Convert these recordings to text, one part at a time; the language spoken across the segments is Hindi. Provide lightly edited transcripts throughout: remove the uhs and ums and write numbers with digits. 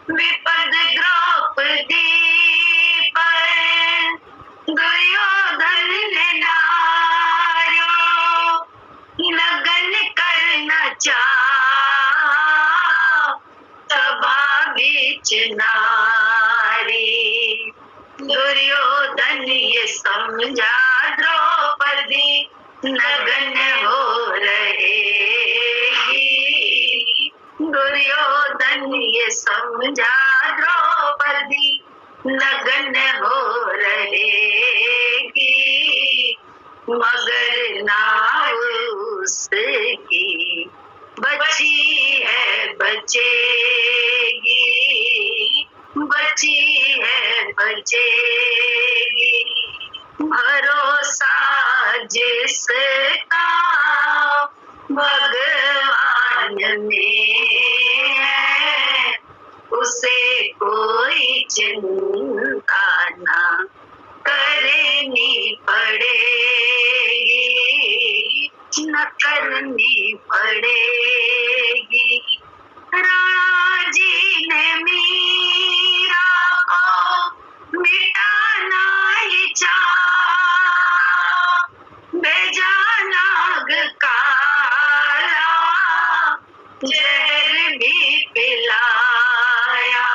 विपद द्रौपदी पर दुर्योधन ने नार्यो लगन करना चाहा सभा बीच नारी। दुर्योधन ये समझा द्रौपदी नगन हो रहेगी। दुर्योधन ये समझा द्रौपदी नगन हो रहेगी। मगर नाव उसकी बची है बचेगी, बची है बचेगी। भरोसा जिसका भगवान में है उसे कोई चिंता ना करनी पड़ेगी, न करनी पड़ेगी। राणा जी ने मीरा को मिटाना ही चाहा, भेजा नाग काला जहर भी पिलाया।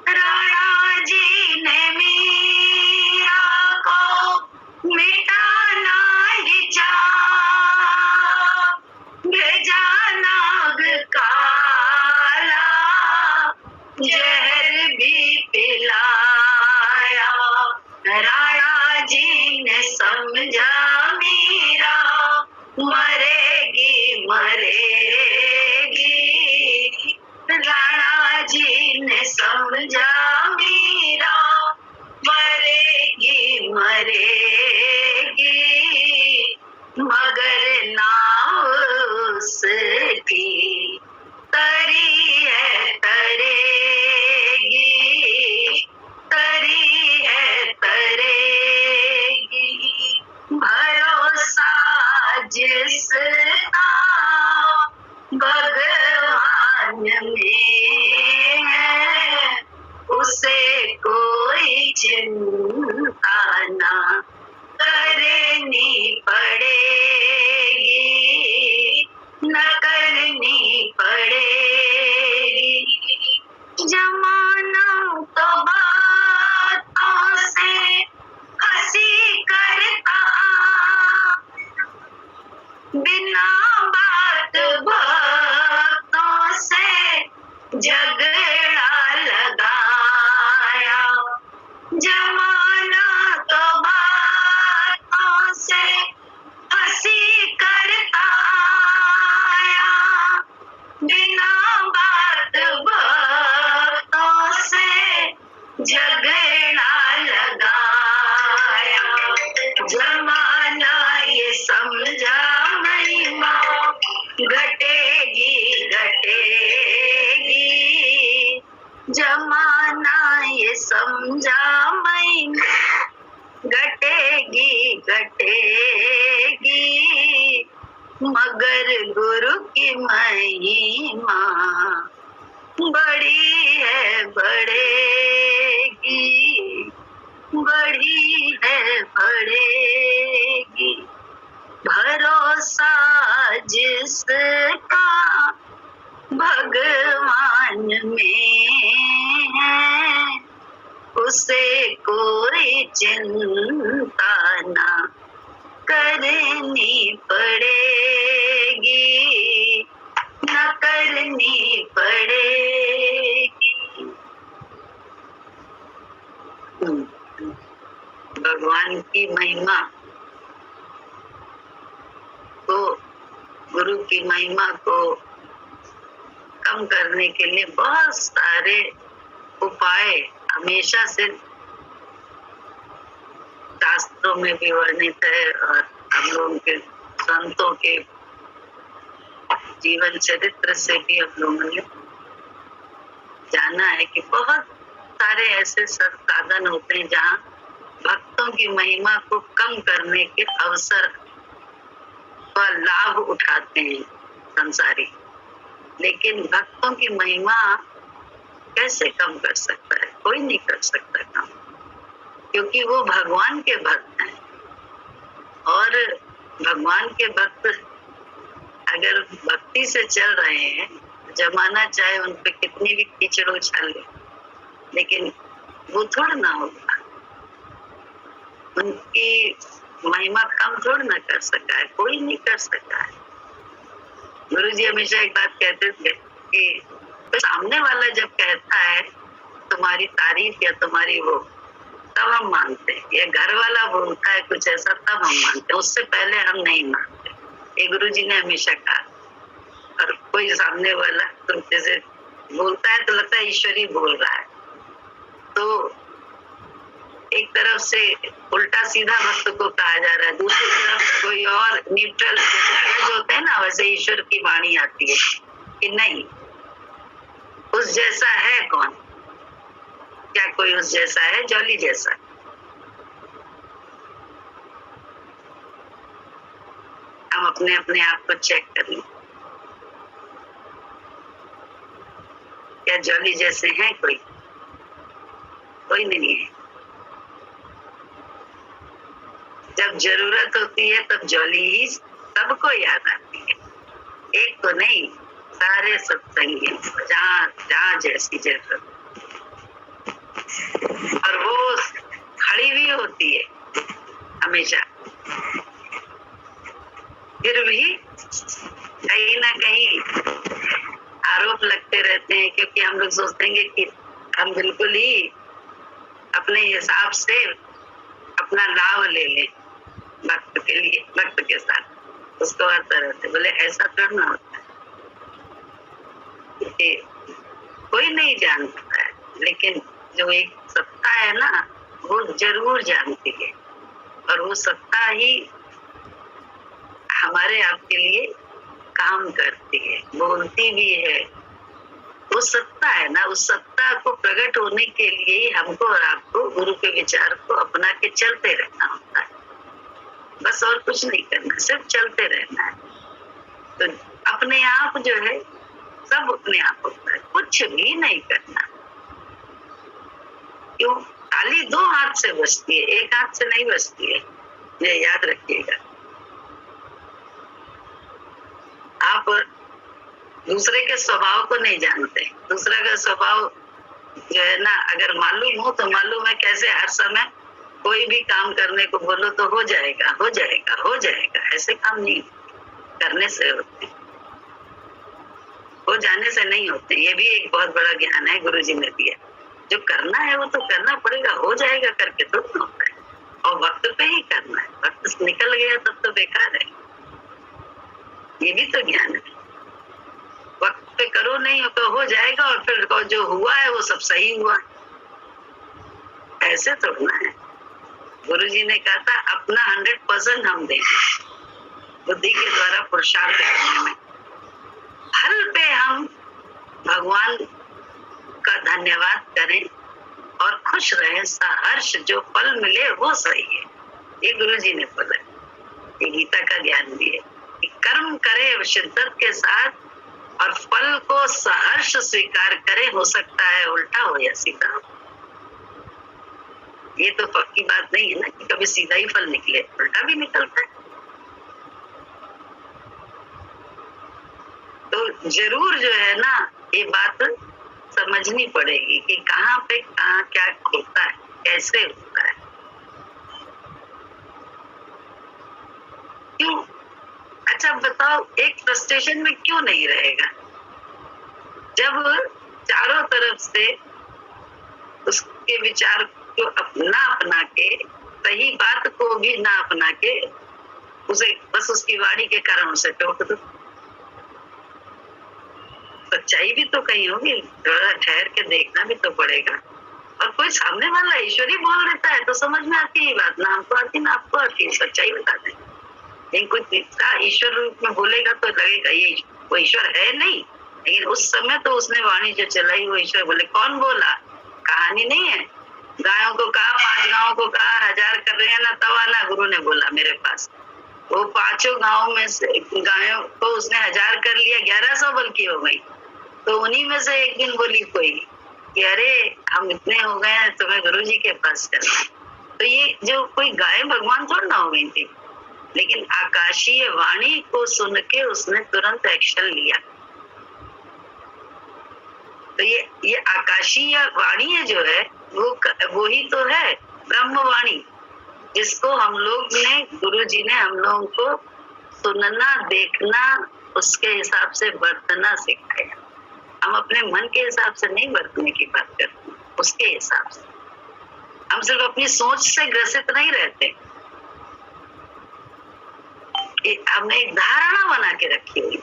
राणा जी ने मीरा को मिटाना ही चाहा, भेजा नाग काला जहर भी पिलाया। राणा जी ने समझा मीरा मरेगी मरेगी। राणा जी ने समझा मीरा मरेगी मरेगी। मगर नाव उसकी तरी है तरेगी, तरी है तरेगी। भरोसा जिसका भगवान में है उसे कोई चिंता ना करनी पड़ेगी, न करनी पड़ेगी। जमाना तो बातों से हंसी करता, बिना बात बातों से झगड़ा लगाया। जमाना तो बातों से हंसी करता आया, बिना बात बातों से झगड़ा लगाया। जमाना ये समझा महिमा घटेगी घटेगी। जमाना ये समझा महिमा घटेगी घटेगी। मगर गुरु की महिमा बड़ी है बढ़ेगी, बड़ी है बढ़ेगी। भरोसा जिसका भगवान में है उसे कोई चिंता ना करनी पड़ेगी, न करनी पड़ेगी। भगवान की महिमा को, गुरु की महिमा को कम करने के लिए बहुत सारे उपाय हमेशा से शास्त्रों में भी वर्णित है और हम लोगों के संतों के जीवन चरित्र से भी हम लोगों ने जाना है कि बहुत सारे ऐसे साधन होते हैं जहाँ भक्तों की महिमा को कम करने के अवसर का लाभ उठाते हैं संसारी। लेकिन भक्तों की महिमा कैसे कम कर सकता है? कोई नहीं कर सकता कम, क्योंकि वो भगवान के भक्त हैं। और भगवान के भक्त अगर भक्ति से चल रहे हैं, जमाना चाहे उन पे कितनी भी कीचड़ उछाले, लेकिन वो थोड़ा ना होगा, उनकी महिमा कम थोड़ा ना कर सका है, कोई नहीं कर सका है। गुरुजी हमेशा एक बात कहते थे कि तो सामने वाला जब कहता है तुम्हारी तारीफ या तुम्हारी वो, तब हम मानते हैं, या घर वाला बोलता है कुछ ऐसा, तब हम मानते हैं, उससे पहले हम नहीं मानते। ये गुरुजी ने हमेशा कहा। और कोई सामने वाला तो जैसे बोलता है तो लगता है ईश्वर ही बोल रहा है, तो एक तरफ से उल्टा सीधा भक्त को कहा जा रहा है, दूसरी तरफ कोई और न्यूट्रल जो होते हैं ना, वैसे ईश्वर की वाणी आती है कि नहीं, उस जैसा है कौन? क्या कोई उस जैसा है? जॉली जैसा। हम अपने अपने आप को चेक कर लें, क्या जॉली जैसे हैं कोई? कोई नहीं है। जब जरूरत होती है तब जॉली ही सबको याद आती है, एक को नहीं, सारे सत्संगी, जहाँ जहाँ जैसी जरूरत, और वो खड़ी भी होती है हमेशा। फिर भी कहीं ना कहीं आरोप लगते रहते हैं, क्योंकि हम लोग सोचते हैं कि हम बिल्कुल ही अपने हिसाब से अपना लाभ ले लें भक्त के लिए, भक्त के साथ उसको हर तरह से। बोले ऐसा करना होता है, कोई नहीं जानता है, लेकिन जो एक सत्ता है ना, वो जरूर जानती है, और वो सत्ता ही हमारे आपके लिए काम करती है, बोलती भी है। वो सत्ता है ना, उस सत्ता को प्रकट होने के लिए हमको और आपको गुरु के विचार को अपना के चलते रहना होता है, बस और कुछ नहीं करना, सिर्फ चलते रहना है। तो अपने आप जो है सब अपने आप होता है, कुछ भी नहीं करना। क्यों? ताली दो हाथ से बजती है, एक हाथ से नहीं बजती है, ये याद रखिएगा। आप दूसरे के स्वभाव को नहीं जानते, दूसरे का स्वभाव जो है ना, अगर मालूम हो तो मालूम है कैसे हर समय कोई भी काम करने को बोलो तो हो जाएगा, हो जाएगा, हो जाएगा, ऐसे काम नहीं करने से होते, हो जाने से नहीं होते। ये भी एक बहुत बड़ा ज्ञान है गुरुजी ने दिया। जो करना है वो तो करना पड़ेगा, हो जाएगा करके तो होता है, और वक्त पे ही करना है, वक्त निकल गया तब तो बेकार है। ये भी तो ज्ञान है, वक्त पे करो नहीं हो तो हो जाएगा, और फिर जो हुआ है वो सब सही हुआ, ऐसे थोड़ा है। गुरुजी ने कहा था अपना 100% हम देंगे, बुद्धि के द्वारा पुरुषार्थ करने में। फल पे हम भगवान का धन्यवाद करें और खुश रहें, सहर्ष जो फल मिले वो सही है। ये गुरुजी ने बोला, ये गीता का ज्ञान भी है कि कर्म करे शिद्दत के साथ और फल को सहर्ष स्वीकार करे, हो सकता है उल्टा हो या सीधा हो। ये तो पक्की बात नहीं है ना कि कभी सीधा ही फल निकले, उल्टा भी निकलता है। तो जरूर जो है ना, ये बात समझनी पड़ेगी कि कहाँ पे कहाँ क्या होता है, कैसे होता है, क्यों। अच्छा बताओ, एक फ्रस्ट्रेशन में क्यों नहीं रहेगा जब चारों तरफ से उसके विचार को अपना अपना के, सही बात को भी ना अपना के, उसे बस उसकी वाणी के कारण उसे टोक दो। सच्चाई भी तो कहीं होगी, थोड़ा ठहर के देखना भी तो पड़ेगा। और कोई सामने वाला ईश्वरी बोल देता है तो समझ में आती है बात, ना हमको आती ना आपको आती, सच्चाई बता दे। लेकिन कोई तीसरा ईश्वर रूप में बोलेगा तो लगेगा ये वो ईश्वर है नहीं, लेकिन उस समय तो उसने वाणी जो चलाई वो ईश्वर बोले। कौन बोला? कहानी नहीं है, गायों को कहा, 5 गाँव को कहा, 1000 कर रहे हैं ना, तब आना गुरु ने बोला मेरे पास। वो 5 गाँव में से गायों को उसने 1000 कर लिया, 1100 बल्कि हो गई, तो उन्हीं में से एक दिन बोली कोई कि अरे हम इतने हो गए हैं, तुम्हें गुरु जी के पास चलना। तो ये जो कोई गाय भगवान थोड़ा ना हो गई थी, लेकिन आकाशीय वाणी को सुन के उसने तुरंत एक्शन लिया। तो ये आकाशीय वाणी जो है वो ही तो है ब्रह्मवाणी, जिसको हम लोग ने, गुरु जी ने हम लोगों को सुनना, देखना, उसके हिसाब से बरतना सिखाया। हम अपने मन के हिसाब से नहीं बरतने की बात करते, उसके हिसाब से। हम सिर्फ अपनी सोच से ग्रसित नहीं रहते, हमने एक धारणा बना के रखी हुई।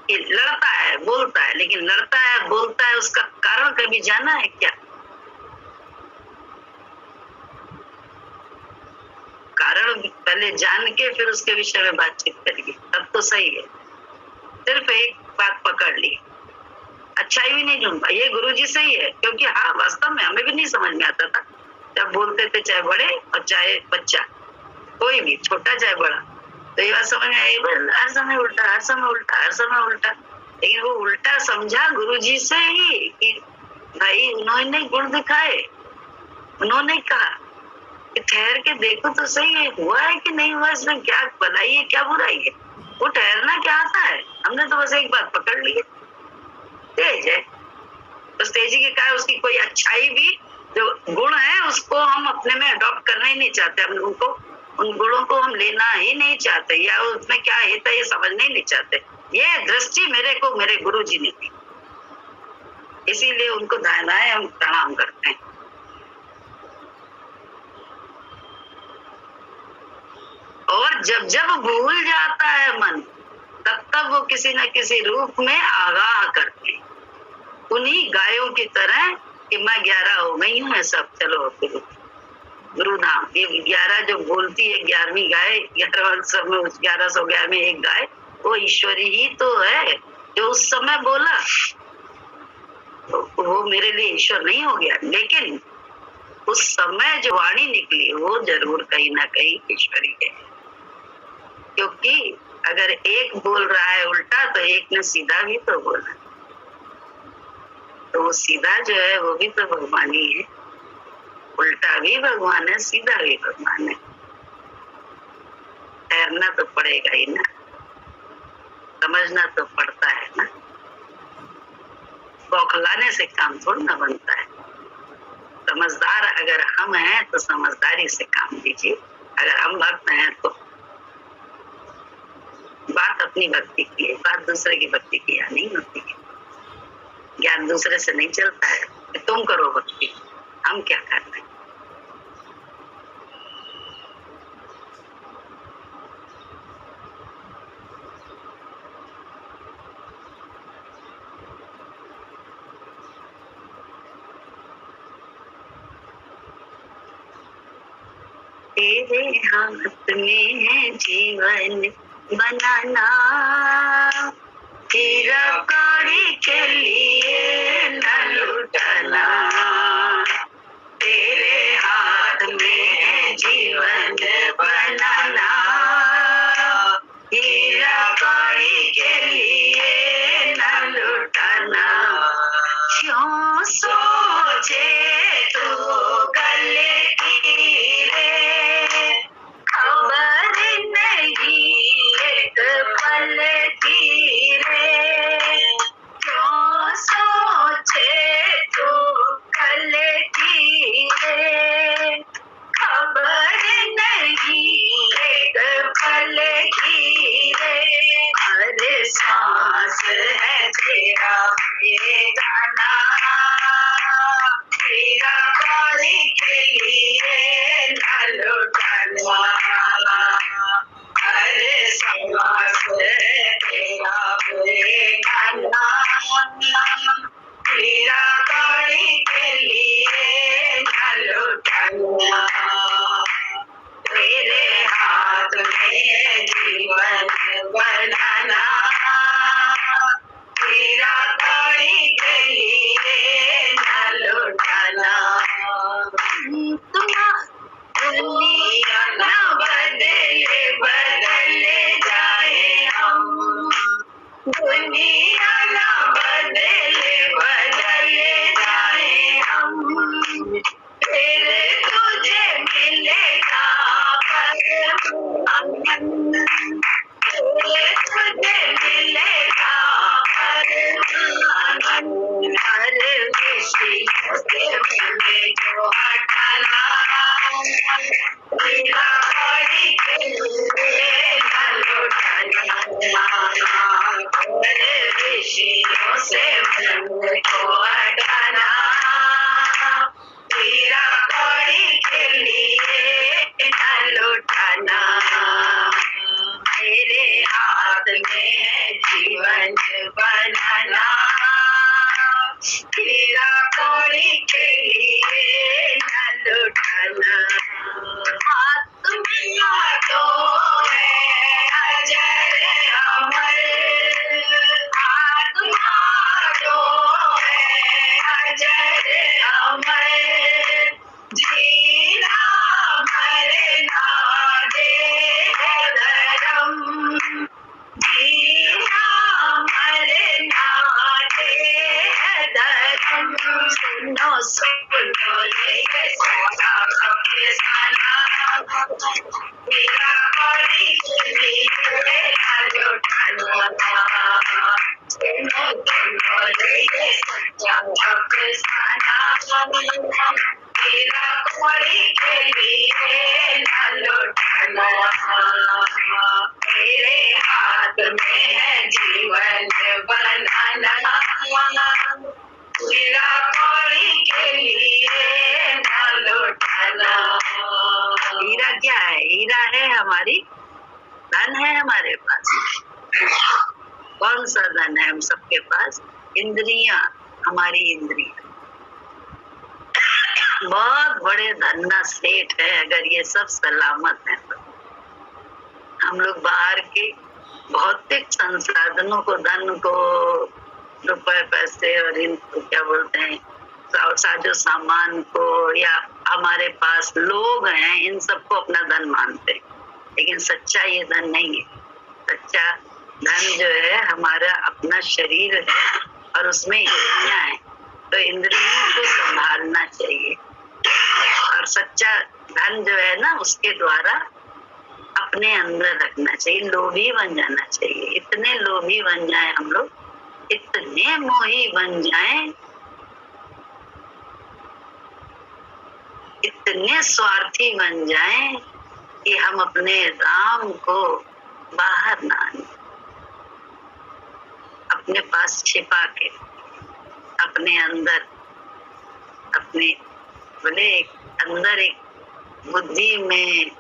लड़ता है, बोलता है, लेकिन लड़ता है, बोलता है, उसका कारण कभी जाना है क्या? कारण पहले जान के फिर उसके विषय में बातचीत करिए, तब तो सही है। सिर्फ एक बात पकड़ ली, अच्छाई भी नहीं ढूंढ पाई, ये गुरुजी से ही है। क्योंकि हाँ, वास्तव में हमें भी नहीं समझ में आता था जब बोलते थे, चाहे बड़े और चाहे बच्चा, कोई भी, छोटा चाहे बड़ा। तो ये बात समझ में आई, हर समय उल्टा, हर समय उल्टा, हर समय उल्टा। लेकिन वो उल्टा समझा गुरुजी से ही कि भाई उन्होंने गुण दिखाए, उन्होंने कहा कि ठहर के देखो तो सही है, हुआ है कि नहीं हुआ, इसमें क्या भलाई है, क्या बुराई है। वो ठहरना क्या आता है, हमने तो बस एक बात पकड़ ली, तेज है, बस तेजी के कारण उसकी कोई अच्छाई भी जो गुण है उसको हम अपने में अडॉप्ट करना ही नहीं चाहते। हम उनको, उन गुणों को हम लेना ही नहीं चाहते, या उसमें क्या हित है ये समझना ही नहीं चाहते। ये दृष्टि मेरे को मेरे गुरु जी ने दी, इसीलिए उनको दाएं हम प्रणाम करते हैं। और जब जब भूल जाता है मन, तब तब वो किसी न किसी रूप में आगाह करते हैं, उन्हीं गायों की तरह कि मैं 11 हो गई हूँ, सब चलो गुरु नाम। ये 11 जो बोलती है, 11वीं गाय, 1111 में एक गाय, वो ईश्वरी ही तो है जो उस समय बोला। तो वो मेरे लिए ईश्वर नहीं हो गया, लेकिन उस समय जो वाणी निकली वो जरूर कहीं ना कहीं ईश्वरी है। क्योंकि अगर एक बोल रहा है उल्टा, तो एक ने सीधा भी तो बोला, तो वो सीधा जो है वो भी तो भगवान ही है। उल्टा भी भगवान है, सीधा भी भगवान है। ठहरना तो पड़ेगा ही ना, समझना तो पड़ता है ना। बौखलाने से काम थोड़ा ना बनता है। समझदार अगर हम हैं तो समझदारी से काम लीजिए। अगर हम भक्त हैं तो बात अपनी भक्ति की है, बात दूसरे की भक्ति की या नहीं होती है। ज्ञान दूसरे से नहीं चलता है कि तुम करो भक्ति, हम क्या कर रहे हैं। तेरे हाथ में है जीवन बनाना, तेरा कौड़ी के लिए न लुटाना। तेरे हाथ में है जीवन बनाना, तेरा कौड़ी के लिए न लुटाना। क्यों सोचे तो गले की रे, खबर नहीं एक पल की रे। क्यों सोचे तो गले की रे, खबर हाथ में है जीवन बनाना, हीरा कौड़ी के लिए न लुटाना। आत्मा तो है अजर अमर, आत्मा तो है अजर अमर, जीना मरना दे धर्म, जीना मरना दे धर्म। सुनो सुनो ये सोना फसाना, मेरा कौड़ी के लिए न लुटाना। सुनो सुनो ये सच्चा फसाना, मेरा कौड़ी के लिए न लुटाना। मेरे हाथ में है जीवन बनाना, हीरा कौड़ी के लिए न लुटाना। हीरा क्या है? हीरा है हमारी धन है हमारे पास। कौन सा धन है हम सबके पास? इंद्रियां, हमारी इंद्रियां बहुत बड़े धन्ना सेठ है। अगर ये सब सलामत है तो हम लोग बाहर के भौतिक संसाधनों को, धन को, रुपए पैसे और इनको क्या बोलते हैं, साजो सामान को, या हमारे पास लोग हैं, इन सबको अपना धन मानते हैं। लेकिन सच्चा ये धन नहीं है। सच्चा धन जो है हमारा अपना शरीर है और उसमें इंद्रियां हैं, तो इंद्रियों को संभालना चाहिए। और सच्चा धन जो है ना, उसके द्वारा अपने अंदर रखना चाहिए। लोभी बन जाना चाहिए। इतने लोभी बन जाए हम लोग, इतने मोही बन जाएं, इतने स्वार्थी बन जाएं कि हम अपने राम को बाहर ना आने, अपने पास छिपा के, अपने अंदर, अपने बोले अंदर एक बुद्धि में,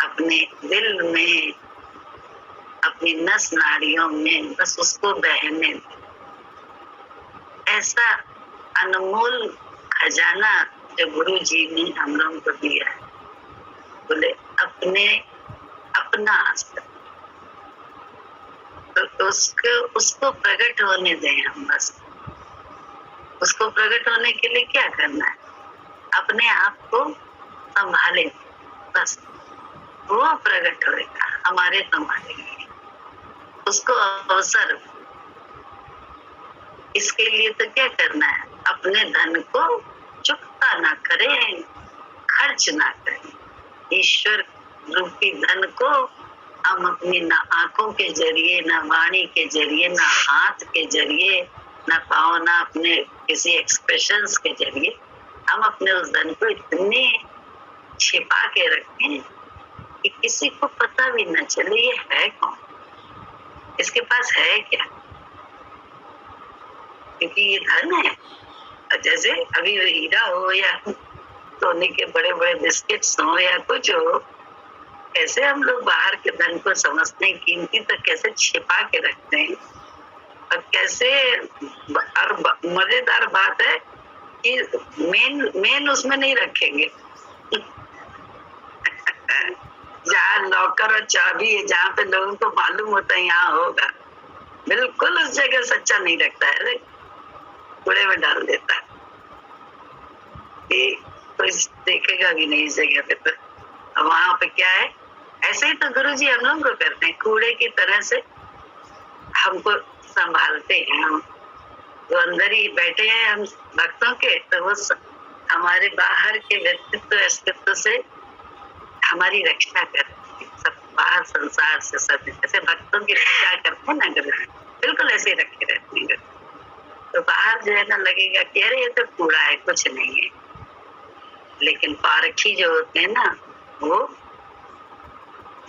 अपने दिल में, अपनी नस नाड़ियों में बस उसको बहने दे। ऐसा अनमोल खजाना जो गुरु जी ने हम लोगों को दिया है, बोले अपने अपना आस्था, तो उसको प्रकट होने दें हम बस। उसको प्रकट होने के लिए क्या करना है? अपने आप को संभाले बस, वो प्रकट होगा हमारे संभालेंगे। उसको अवसर, इसके लिए तो क्या करना है? अपने धन को चुकता ना करें, खर्च ना करें। ईश्वर रूपी धन को हम अपनी ना आंखों के जरिए, ना वाणी के जरिए, ना हाथ के जरिए, ना पाँव, ना अपने किसी एक्सप्रेशंस के जरिए हम अपने उस धन को इतने छिपा के रखें कि किसी को पता भी न चले ये है कौन, इसके पास है क्या। क्योंकि ये धन है, जैसे अभी हीरा हो या सोने के बड़े बड़े बिस्किट्स हो या कुछ हो, कैसे हम लोग बाहर के धन को समझते हैं कीमती, तो कैसे छिपा के रखते हैं। और कैसे, और मजेदार बात है कि मेन उसमें नहीं रखेंगे। जहाँ लॉकर और चाबी है, जहाँ पे लोगों को मालूम होता है यहाँ होगा, बिल्कुल उस जगह सच्चा नहीं रखता है, कूड़े में डाल देता है। कोई देखेगा भी नहीं इस जगह पे। तो वहां पे क्या है, ऐसे ही तो गुरु जी हम लोग को करते हैं, कूड़े की तरह से हमको संभालते हैं। हम वो अंदर ही बैठे हैं हम भक्तों के, तो वो हमारे बाहर के व्यक्तित्व अस्तित्व से हमारी रक्षा करते हैं। सब बाहर संसार से सब ऐसे भक्तों की रक्षा करते हैं ना गुरु, बिल्कुल ऐसे रखे रहते हैं। तो बाहर जो है ना लगेगा कि अरे ये तो कूड़ा है, कुछ नहीं है। लेकिन पारखी जो होते हैं ना, वो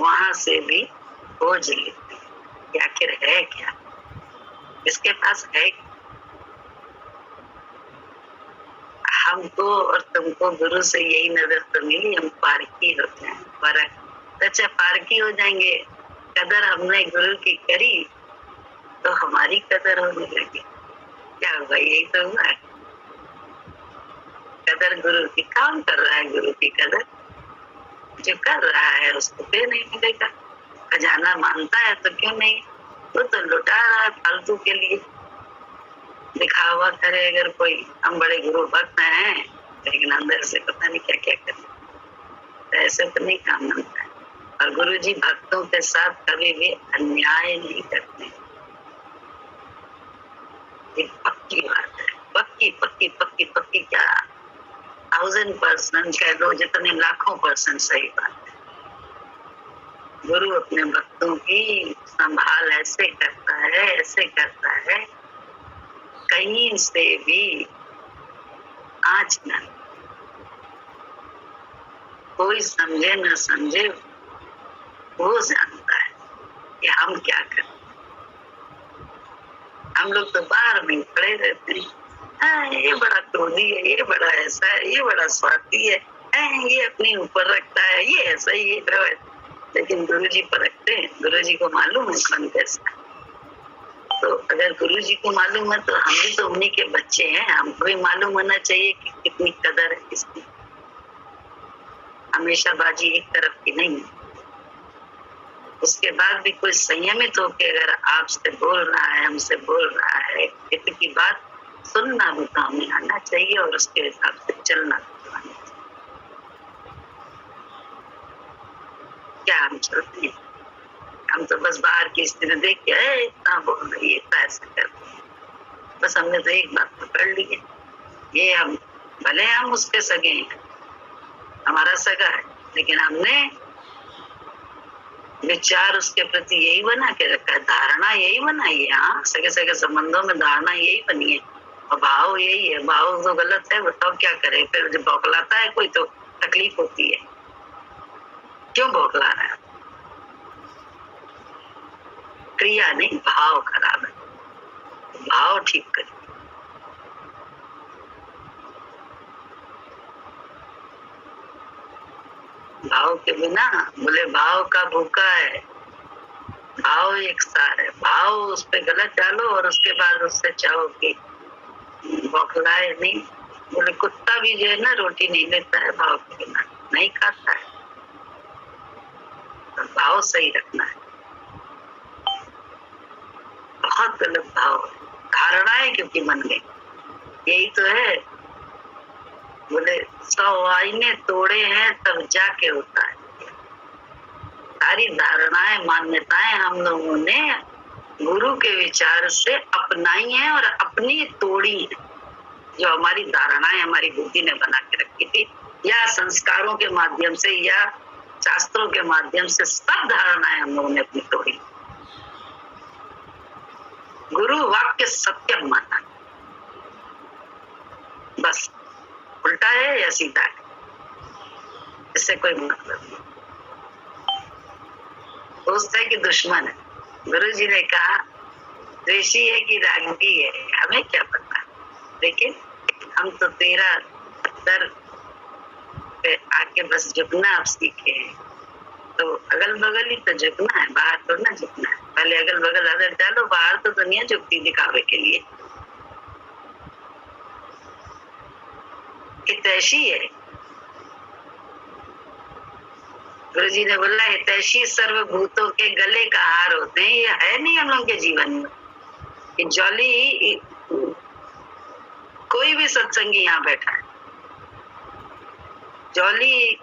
वहां से भी खोज लेते हैं कि आखिर है क्या, इसके पास है। हमको और तुमको गुरु से यही नजर तो मिली, हम पारखी होते हैं। परख, अच्छा पारखी हो जाएंगे कदर हमने गुरु की करी तो हमारी कदर होने लगी। क्या हुआ? यही तो हुआ है। कदर गुरु की, काम कर रहा है गुरु की कदर, जो कर रहा है उसको फिर नहीं मिलेगा। खजाना मानता है तो क्यों नहीं, वो तो लुटा रहा है फालतू के लिए। दिखावा करे अगर कोई, हम बड़े गुरु भक्त हैं लेकिन अंदर से पता नहीं क्या क्या करे, तो ऐसे तो नहीं काम बनता है। और गुरु जी भक्तों के साथ कभी भी अन्याय नहीं करते। ये पक्की बात है, पक्की पक्की पक्की पक्की, क्या 1000% कह लो, जितने लाखों % सही बात है। गुरु अपने भक्तों की संभाल ऐसे करता है, ऐसे करता है, कहीं से भी आँच न, कोई समझे न समझे, वो जानता है कि हम क्या करें। हम लोग तो बाहर में खड़े रहते हैं, हाँ ये बड़ा क्रोधी है, ये बड़ा ऐसा है, ये बड़ा स्वार्थी है, ये अपने ऊपर रखता है, ये ऐसा ही है। लेकिन गुरुजी परखते हैं, गुरुजी को मालूम है कौन कैसा है। तो अगर गुरुजी को मालूम है तो हम भी तो उन्हीं के बच्चे हैं, हमको भी मालूम होना चाहिए कि कितनी कदर है किसकी। हमेशा बाजी एक तरफ की नहीं है। उसके बाद भी कोई संयमित होके अगर आपसे बोल रहा है, हमसे बोल रहा है, हित की बात सुनना भी तो हमें आना चाहिए और उसके हिसाब से चलना भी आना चाहिए। क्या हम चलते हैं? हम तो बस बाहर की स्थिति देख के इतना बोल रही है, इतना ऐसा कर रही है, बस हमने तो एक बात पकड़ ली है, ये हम भले हम उसके सगे हैं, हमारा सगा है, लेकिन हमने विचार उसके प्रति यही बना के रखा है, धारणा यही बनाई है। हाँ, सगे सगे संबंधों में धारणा यही बनी है और भाव यही है। भाव तो गलत है, बताओ क्या करे। फिर जब बौखलाता है कोई तो तकलीफ होती है, क्यों बौखला रहा है? क्रिया नहीं, भाव खराब है, भाव ठीक करें। भाव के बिना, बोले भाव का भूखा है, भाव एक सार है। भाव उस पे गलत डालो और उसके बाद उससे चाहो कि बौखलाए नहीं। बोले कुत्ता भी जो है ना रोटी नहीं लेता है भाव के बिना, नहीं खाता है। तो भाव सही रखना है, बहुत गलत भाव है, धारणाएं क्योंकि बन गई। यही तो है, बोले 100 आईने तोड़े हैं तब जाके होता है। सारी धारणाएं मान्यताएं हम लोगों ने गुरु के विचार से अपनाई हैं और अपनी तोड़ी है। जो हमारी धारणाएं हमारी बुद्धि ने बना के रखी थी, या संस्कारों के माध्यम से या शास्त्रों के माध्यम से, सब धारणाएं हम लोगों ने अपनी तोड़ी। गुरु वाक्य सत्यम माना, बस उल्टा है या सीधा है इससे कोई मतलब नहीं। दोस्त है कि दुश्मन है? गुरु जी ने कहा द्वेषी है कि रागी है, हमें क्या पता, लेकिन हम तो तेरा दर पे आके बस झुकना अब सीखे हैं। तो अगल बगल ही तो झुकना है, बाहर तो ना झुकना है। पहले अगल बगल अगर डालो, बाहर तो दुनिया झुकती दिखावे के लिए। हितैषी है, गुरु जी ने बोला हितैषी सर्वभूतों के गले का हार होते हैं। ये है नहीं हम लोग के जीवन में कि जॉली कोई भी सत्संगी यहाँ बैठा है, जॉली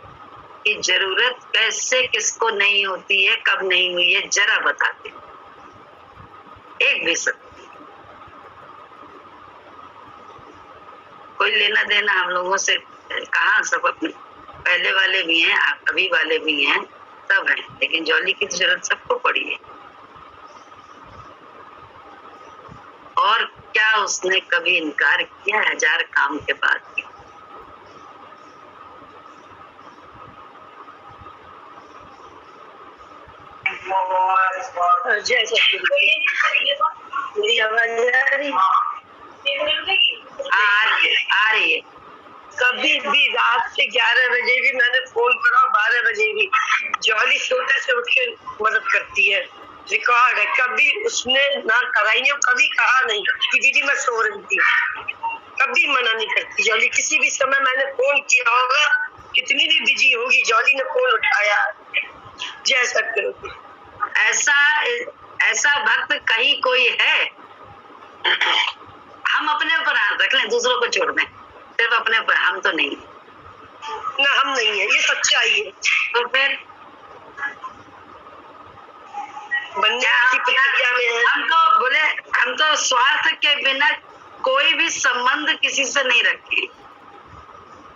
की जरूरत कैसे किसको नहीं होती है, कब नहीं हुई है, जरा बताते। एक भी सत्संगी, कोई लेना देना हम लोगों से कहाँ, सब अपने पहले वाले भी हैं, अभी वाले भी हैं, सब हैं, लेकिन जॉली की जरूरत सबको पड़ी है। और क्या उसने कभी इनकार किया? 1000 काम के बाद भी। जय मेरी आवाज आ रही? आ रही है। कभी भी रात से 11 बजे भी मैंने फोन करा, 12 बजे भी जॉली सोते से उठ के मदद करती है, रिकॉर्ड है। कभी उसने ना कराई है, कभी कहा नहीं कि दीदी मैं सो रही थी, कभी मना नहीं करती जॉली। किसी भी समय मैंने फोन किया होगा, कितनी भी बिजी होगी, जॉली ने फोन उठाया। जय सतगुरु। ऐसा भक्त कहीं कोई है? हम अपने ऊपर हाथ रख लें, दूसरों को छोड़ दें, सिर्फ अपने ऊपर। हम तो नहीं ना, हम नहीं है, ये सच्चाई है। तो फिर बनने की प्रक्रिया में है। हम तो स्वार्थ के बिना कोई भी संबंध किसी से नहीं रखे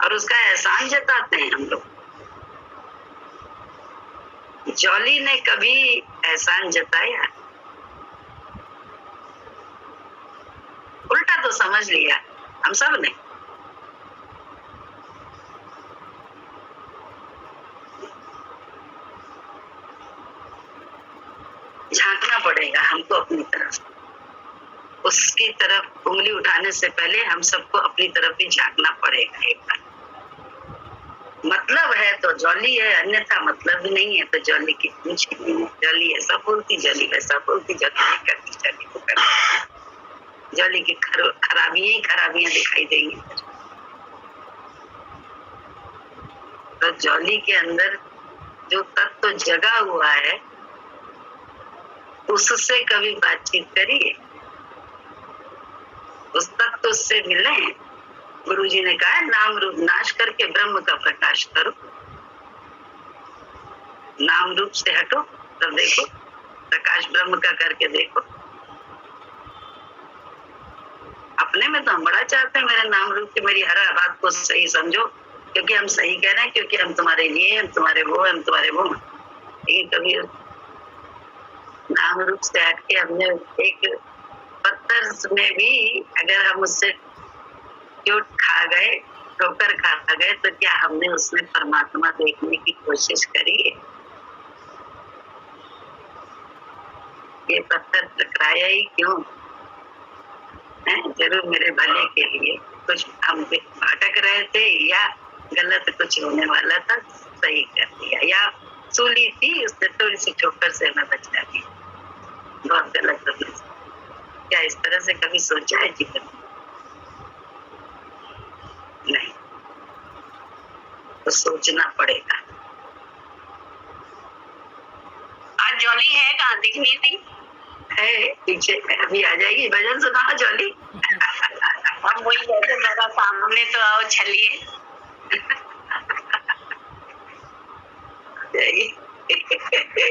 और उसका एहसान जताते हैं हम लोग। जॉली ने कभी एहसान जताया? उल्टा तो समझ लिया हम सब ने। झांकना पड़ेगा हमको अपनी तरफ। उसकी तरफ उंगली उठाने से पहले हम सबको अपनी तरफ भी झांकना पड़ेगा एक बार। मतलब है तो जॉली है, अन्यथा मतलब भी नहीं है तो जॉली की कुछ नहीं है। जॉली ऐसा बोलती, जॉली वैसा बोलती, जॉली नहीं करती, जॉली को करती। जॉली की खराबियां दिखाई देंगी। तो जॉली के अंदर जो तत्व जगा हुआ है उससे कभी बातचीत करिए, उस तत्व से मिले। गुरुजी ने कहा नाम रूप नाश करके ब्रह्म का प्रकाश करो। नाम रूप से हटो, तब देखो प्रकाश ब्रह्म का करके देखो। अपने में तो हम बड़ा चाहते हैं मेरे नाम रूप के मेरी हर बात को सही समझो, क्योंकि हम सही कह रहे हैं, क्योंकि हम तुम्हारे लिए, हम तुम्हारे वो, हम तुम्हारे वो। लेकिन कभी नाम रूप से हट के हमने एक पत्थर में भी अगर हम उससे चोट खा गए, ठोकर खा गए, तो क्या हमने उसमें परमात्मा देखने की कोशिश करी है? ये पत्थर टकराया ही क्यों है? जरूर मेरे भले के लिए। कुछ हम भटक रहे थे या गलत कुछ होने वाला था, सही कर दिया, या सूली थी उसने थोड़ी सी ठोकर से हमें बचा दिया। बहुत गलत होने से क्या इस तरह से कभी सोचा है जीवन? नहीं, तो सोचना पड़ेगा। आज जॉली है कहाँ? दिख नहीं थी। है पीछे, अभी आ जाएगी। भजन सुना जॉली। हम वही कहते मेरा सामने तो आओ चलिए।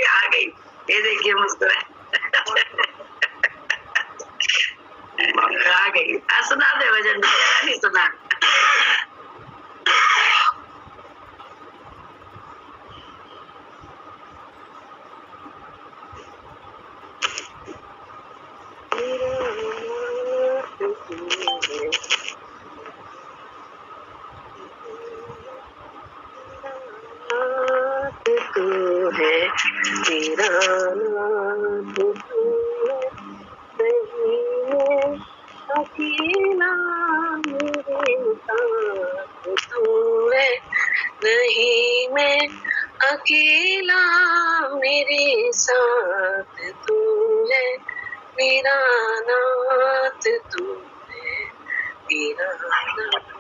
आ गई, ये देखिए मुस्कुरा। आ गई। सुना दे भजन, नहीं सुना। नहीं मैं अकेला, मेरे साथ तू है, मेरा नाथ तू है, मेरा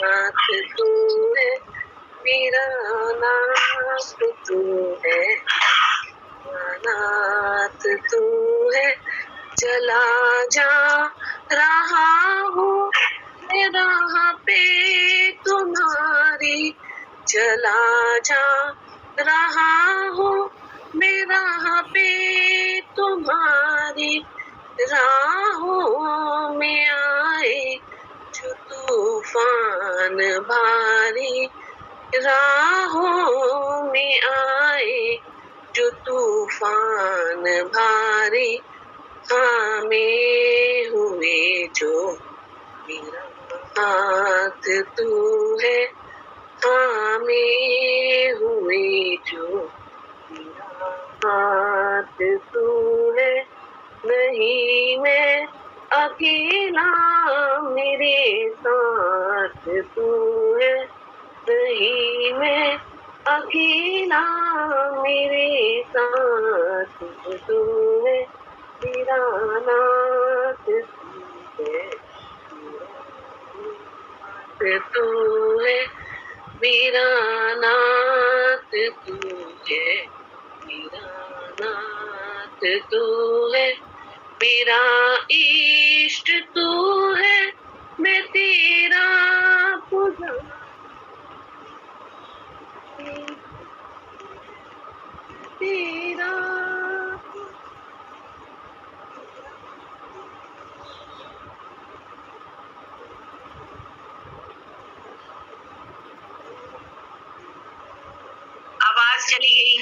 नाथ तू है, मेरा नाथ तू है, नाथ तू है। चला जा रहा हूँ मैं राह पे तुम्हारी, चला जा रहा हूँ मैं राह पे तुम्हारी, राहों में आए जो तूफान भारी, राहों में आए जो तूफान भारी, थामे हुए जो मेरा हाथ तू है, थामे हुए जो मेरा हाथ तू है। नहीं मैं अकेला, मेरे साथ तू है। नहीं मैं अकेला, मेरे साथ तू है, मेरा नाथ तू है, तू है, मेरा नाथ तू है, मेरा नाथ तू है, मेरा इष्ट तू है, मैं तेरा पुजारी, तेरा आवाज चली गई।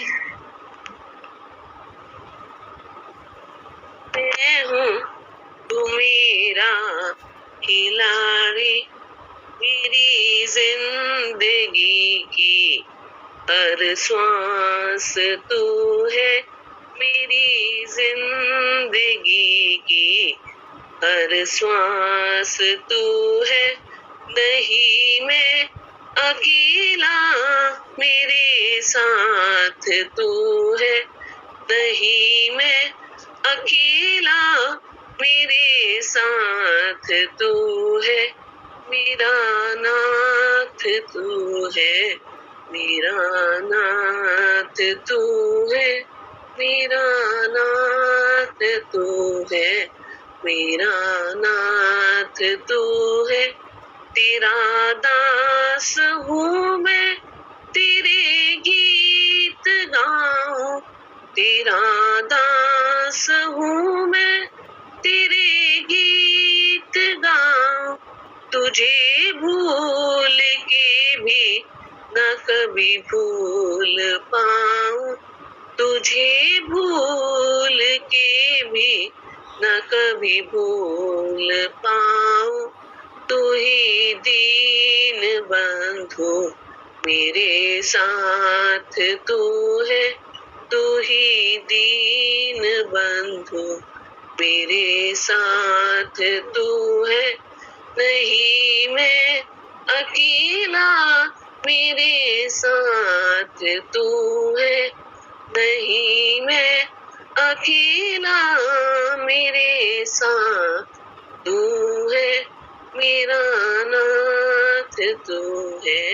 मैं हूँ तू मेरा खिलाड़ी, मेरी जिंदगी की हर श्वास तू है, मेरी जिंदगी की हर श्वास तू है, नहीं मैं अकेला, मेरे साथ तू है, नहीं मैं अकेला, मेरे साथ तू है, मेरा नाथ तू है, मेरा नाथ तू है, मेरा नाथ तू है, मेरा नाथ तू है, तेरा दास हूँ मैं, तेरे गीत गाऊं, तेरा दास हूँ मैं, तेरे गीत गाऊं, तुझे भूल के भी न कभी भूल पाऊं, तुझे भूल के भी न कभी भूल पाऊं, तू ही दीन बंधु मेरे साथ तू है, तू ही दीन बंधु मेरे साथ तू है, नहीं मैं अकेला, मेरे साथ तू है, नहीं मैं अकेला, मेरे साथ तू है, मेरा नाथ तू है,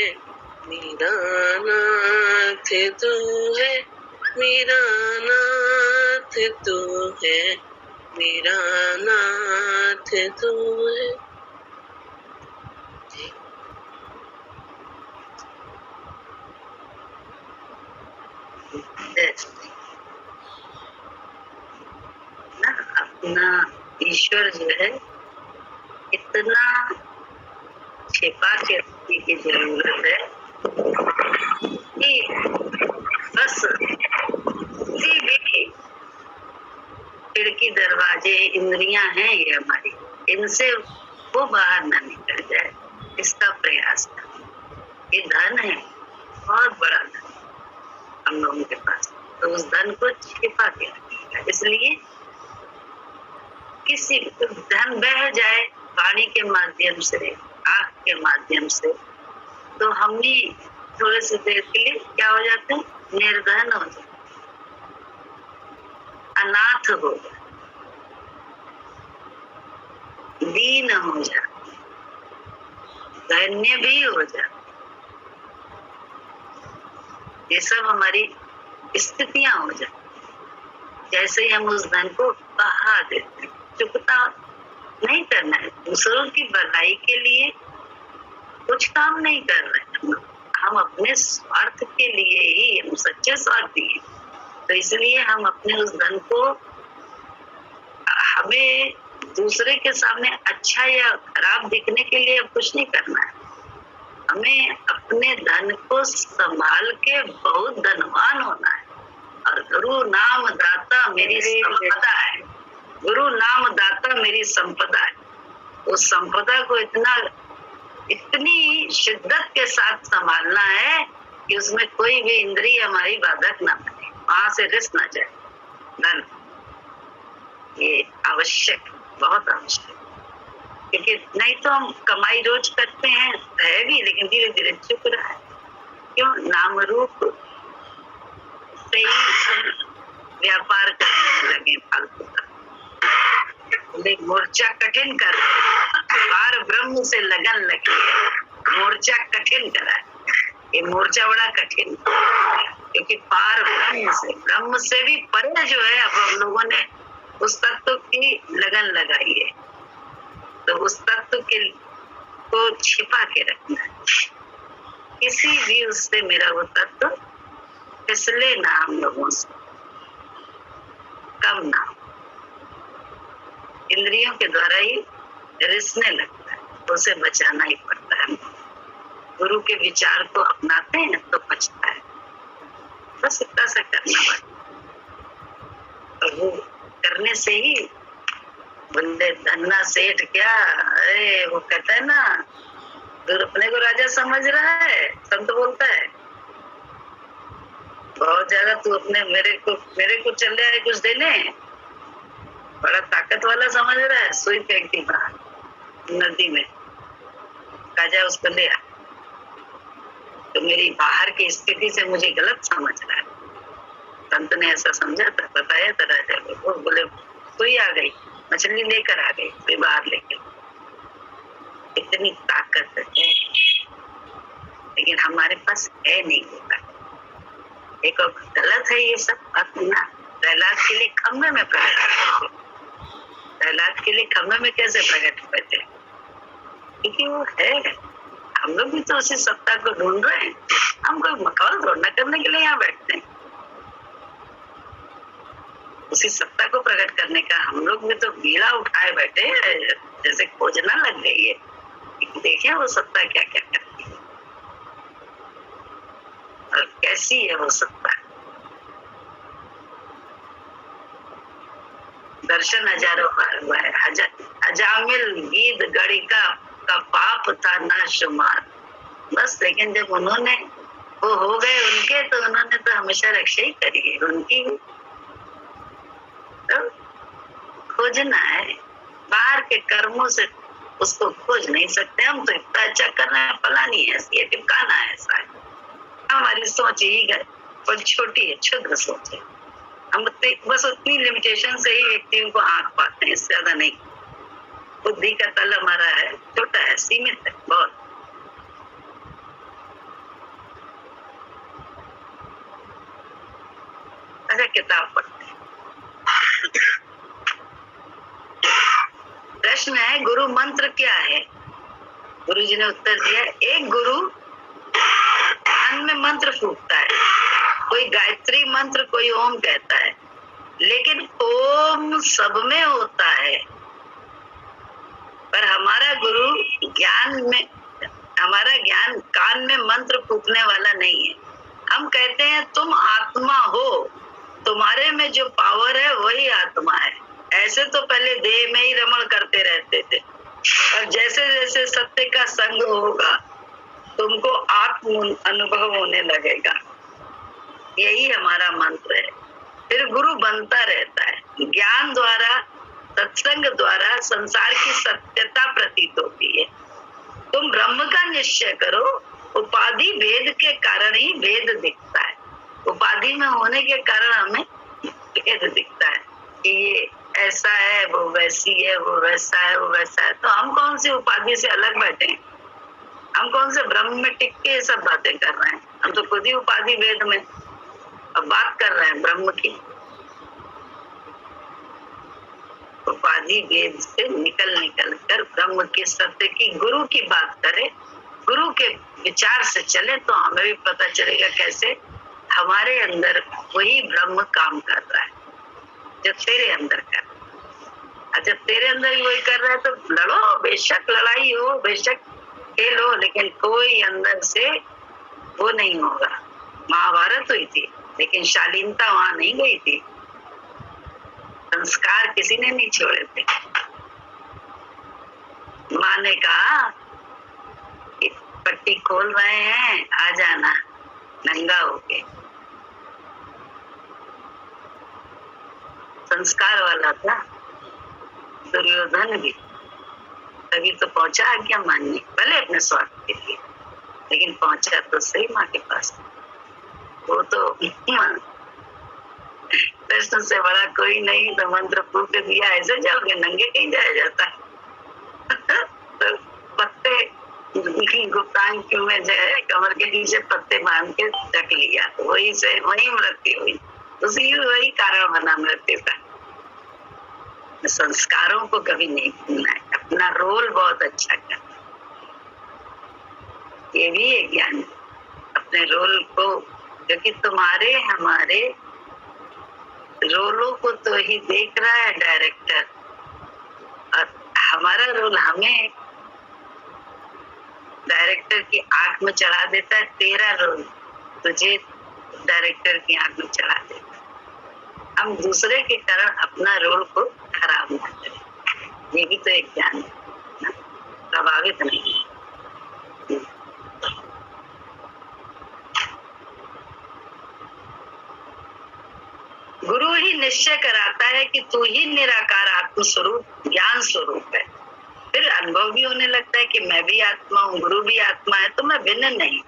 मेरा नाथ तू है, मेरा नाथ तू है, मेरा नाथ तू है। ना अपना ईश्वर जो है इतना छिपा के रखने की जरूरत है कि बस किसी भी खिड़की दरवाजे इंद्रियां हैं ये हमारी, इनसे वो बाहर ना निकल जाए, इसका प्रयास करें। ये धन है, बहुत बड़ा धन हम लोगों के पास, तो उस धन को छिपा के रखिएगा। इसलिए किसी धन बह जाए वाणी के माध्यम से, आँख के माध्यम से, तो हम भी थोड़े से देर के लिए क्या हो जाते हैं, निर्धन हो जाते, अनाथ हो जाते, दीन हो जाते, धन्य भी हो जाते। ये सब हमारी स्थितियां हो जाती। जैसे ही हम उस धन को बहा देते, चुकता नहीं करना है, दूसरों की भलाई के लिए कुछ काम नहीं कर रहे हैं, हम अपने स्वार्थ के लिए ही, हम सच्चे स्वार्थी हैं, तो इसलिए हम अपने उस धन को, हमें दूसरे के सामने अच्छा या खराब दिखने के लिए अब कुछ नहीं करना है, हमें अपने धन को संभाल के बहुत धनवान होना है। और गुरु नाम दाता मेरी संपदा है, गुरु नाम दाता मेरी संपदा है। उस संपदा को इतनी शिद्दत के साथ संभालना है कि उसमें कोई भी इंद्रिय हमारी बाधक ना बने, वहां से रिस ना जाए। धन ये आवश्यक, बहुत आवश्यक, क्योंकि नहीं तो हम कमाई रोज करते हैं, है भी, लेकिन धीरे धीरे चुक रहा है। क्यों? नाम रूप से ही व्यापार करने लगे फालतू का। मोर्चा कठिन कर, पार ब्रह्म से लगन लगी, मोर्चा कठिन करा। ये मोर्चा बड़ा कठिन, क्योंकि पार ब्रह्म से भी परे जो है, अब हम लोगों ने उस तत्व की लगन लगाई है, तो उस तत्व के को छिपा के रखना है। किसी भी उससे मेरा वो तत्व फिसले ना, हम लोगों से कम ना, इंद्रियों के द्वारा ही रिसने लगता है, उसे बचाना ही पड़ता है। गुरु के विचार को अपनाते हैं तो बचता है, बस इतना सा करना पड़ता। और वो करने से ही बंदे धन्ना सेठ क्या, अरे वो कहता है ना, दूर अपने को राजा समझ रहा है, संत बोलता है बहुत ज्यादा तू अपने मेरे को चल रहा है कुछ देने, बड़ा ताकत वाला समझ रहा है, सुई फेंक दी बाहर नदी में, राजा उसको ले आ, तो मेरी बाहर की स्थिति से मुझे गलत समझ रहा है। संत ने ऐसा समझा था, बताया था राजा को, बोले सुई आ गई, मछली लेकर आ गई, सुई बाहर लेके। इतनी ताकत है, लेकिन हमारे पास है नहीं होता। एक और गलत है ये सब अपना। प्रहलाद के लिए खम्भे में प्रकट हुए, प्रहलाद के लिए खम्भे में कैसे प्रकट हुए थे? क्योंकि वो है, हम लोग भी तो उसी सत्ता को ढूंढ रहे हैं, हम कोई मखौल दौड़ना करने के लिए यहाँ बैठते हैं। उसी सत्ता को प्रकट करने का हम लोग भी तो बीड़ा उठाए बैठे, जैसे खोजना लग गई है, देखें वो सत्ता क्या क्या करती है और कैसी है वो सत्ता। दर्शन हजारों बार हुआ है, हजामिल गीत गणिका का पाप था ना शुमार, बस। लेकिन जब उन्होंने वो हो गए उनके, तो उन्होंने तो हमेशा रक्षा ही करी है उनकी। तो खोजना है, बाहर के कर्मों से उसको खोज नहीं सकते। हम तो इतना अच्छा कर रहे हैं, फलानी ऐसी है, टिपकाना ऐसा है, हमारी सोच ही बहुत छोटी है, क्षुद्र सोच है। हम बस उतनी लिमिटेशन से ही व्यक्तियों को आंक पाते हैं, इससे ज्यादा नहीं। बुद्धि का तल हमारा है, छोटा है, सीमित है बहुत। अच्छा, किताब पढ़ते हैं। प्रश्न है, गुरु मंत्र क्या है? गुरु जी ने उत्तर दिया, एक गुरु कान में मंत्र फूकता है, कोई गायत्री मंत्र, कोई ओम कहता है, लेकिन ओम सब में होता है। पर हमारा गुरु हमारा ज्ञान कान में मंत्र फूकने वाला नहीं है। हम कहते हैं तुम आत्मा हो, तुम्हारे में जो पावर है वही आत्मा है। ऐसे तो पहले देह में ही रमण करते रहते थे, और जैसे जैसे सत्य का संग होगा तुमको आत्म अनुभव होने लगेगा। यही हमारा मंत्र है। फिर गुरु बनता रहता है, ज्ञान द्वारा, सत्संग द्वारा संसार की सत्यता प्रतीत होती है। तुम ब्रह्म का निश्चय करो, उपाधि भेद के कारण ही भेद दिखता है। उपाधि में होने के कारण हमें भेद दिखता है कि ये ऐसा है, वो वैसी है, वो वैसा है, वो वैसा है। तो हम कौन सी उपाधि से अलग बैठे हैं? हम कौन से ब्रह्म में टिक के सब बातें कर रहे हैं? हम तो खुद ही उपाधि भेद में अब बात कर रहे हैं ब्रह्म की। उपाधि भेद से निकल कर ब्रह्म के सत्य की, गुरु की बात करें, गुरु के विचार से चले, तो हमें भी पता चलेगा कैसे हमारे अंदर वही ब्रह्म काम कर रहा है जो तेरे अंदर कर रहा है। अच्छा, तेरे अंदर ही वही कर रहा है तो लड़ो, बेशक लड़ाई हो, बेशक खेल हो, लेकिन कोई अंदर से वो नहीं होगा। महाभारत हुई थी लेकिन शालीनता वहां नहीं गई थी, संस्कार किसी ने नहीं छोड़े थे। माँ ने कहा कि पट्टी खोल रहे हैं, आ जाना नंगा होके। संस्कार वाला था दुर्योधन भी, तभी तो पहुंचा आज्ञा मानने, भले अपने स्वार्थ के लिए, लेकिन पहुंचा तो सही माँ के पास। वो तो कृष्ण से बड़ा कोई नहीं, तो मंत्र फूक दिया, ऐसे जाओगे, नंगे कहीं जाया जाता है। तो पत्ते गुप्तांग में जो है कमर के नीचे पत्ते बांध के ढक लिया, वही से वही मृत्यु हुई। उसी वही कारण बना मृत्यु का। संस्कारों को कभी नहीं भूलना है, अपना रोल बहुत अच्छा करना, ये भी एक ज्ञान। अपने रोल को, क्योंकि तुम्हारे हमारे रोलों को तो ही देख रहा है डायरेक्टर, और हमारा रोल हमें डायरेक्टर की आंख में चढ़ा देता है। तेरा रोल तुझे डायरेक्टर की आंख में चढ़ा देता है। हम दूसरे के कारण अपना रोल को खराब ना करें, ये भी तो एक ज्ञान है, प्रभावित नहीं। गुरु ही निश्चय कराता है कि तू ही निराकार आत्म स्वरूप ज्ञान स्वरूप है। फिर अनुभव भी होने लगता है कि मैं भी आत्मा हूँ, गुरु भी आत्मा है, तो मैं भिन्न नहीं।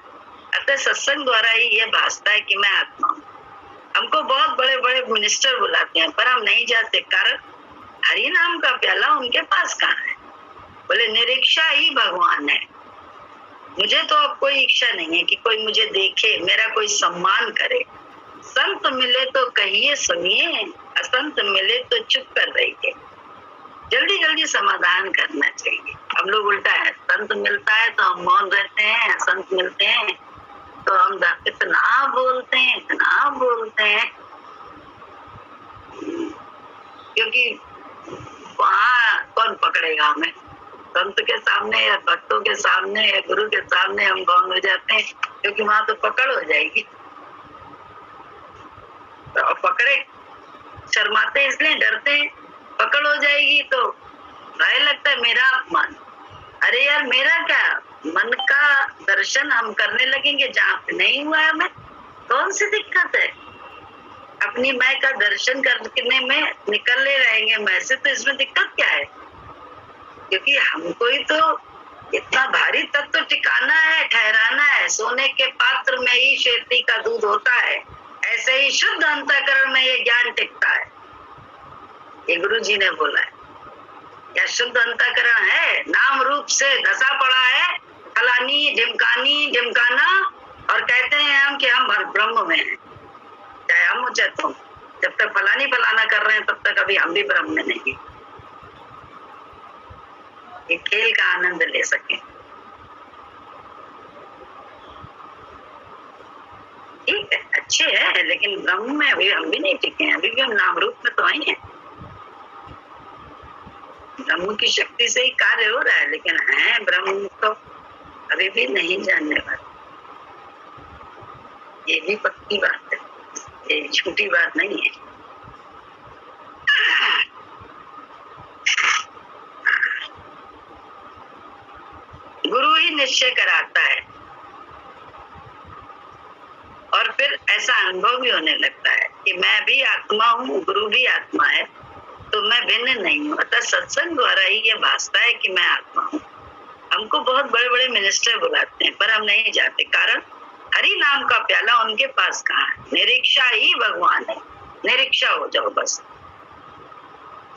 अतः सत्संग द्वारा ही यह भासता है कि मैं आत्मा हूँ। हमको बहुत बड़े बड़े मिनिस्टर बुलाते हैं, पर हम नहीं जाते, कारण हरि नाम का प्याला उनके पास कहाँ है। बोले निरीक्षा ही भगवान है। मुझे तो अब कोई इच्छा नहीं है कि कोई मुझे देखे, मेरा कोई सम्मान करे। संत मिले तो कहिए सुनिए, असंत मिले तो चुप कर रहिए। जल्दी जल्दी समाधान करना चाहिए। हम लोग उल्टा है, संत मिलता है तो हम मौन रहते हैं, संत मिलते हैं तो हम इतना बोलते हैं, इतना बोलते हैं, क्योंकि वहाँ कौन पकड़ेगा हमें। संत के सामने या भक्तों के सामने या गुरु के सामने हम गौन हो जाते हैं, क्योंकि वहां तो पकड़ हो जाएगी। तो पकड़े, शर्माते इसलिए, डरते हैं, पकड़ हो जाएगी तो भय लगता है मेरा अपमान। अरे यार मेरा क्या, मन का दर्शन हम करने लगेंगे जहाँ पे नहीं हुआ है हमें, कौन सी दिक्कत है। अपनी मैं का दर्शन करने में निकलने रहेंगे मैं से, तो इसमें दिक्कत क्या है। क्योंकि हमको ही तो इतना भारी तत्व टिकाना है, ठहराना है। सोने के पात्र में ही शेती का दूध होता है, ऐसे ही शुद्ध अंतःकरण में ये ज्ञान टिकता है। ये गुरु जी ने बोला है। क्या शुद्ध अंतःकरण है? नाम रूप से धसा पड़ा है, फलानी ढिमकानी ढिमकाना, और कहते हैं हम कि हम ब्रह्म में हैं। चाहे हम हो चाहे तुम, जब तक फलानी फलाना कर रहे हैं तब तक अभी हम भी ब्रह्म में नहीं। ये खेल का आनंद ले सके। ठीक है, अच्छे है, लेकिन ब्रह्म में अभी हम भी नहीं टिके हैं, अभी भी हम नाम रूप में तो आई हैं। ब्रह्म की शक्ति से ही कार्य हो रहा है, लेकिन है ब्रह्म तो अभी भी नहीं जानने वाले। ये भी पक्की बात है, ये झूठी बात नहीं है। गुरु ही निश्चय कराता है, और फिर ऐसा अनुभव भी होने लगता है कि मैं भी आत्मा हूँ, गुरु भी आत्मा है, तो मैं भिन्न नहीं हूँ। अतः सत्संग द्वारा ही ये भासता है कि मैं आत्मा हूँ। हमको बहुत बड़े बड़े मिनिस्टर बुलाते हैं, पर हम नहीं जाते, कारण हरि नाम का प्याला उनके पास कहाँ है। निरीक्षा ही भगवान है। निरीक्षा हो जाओ बस।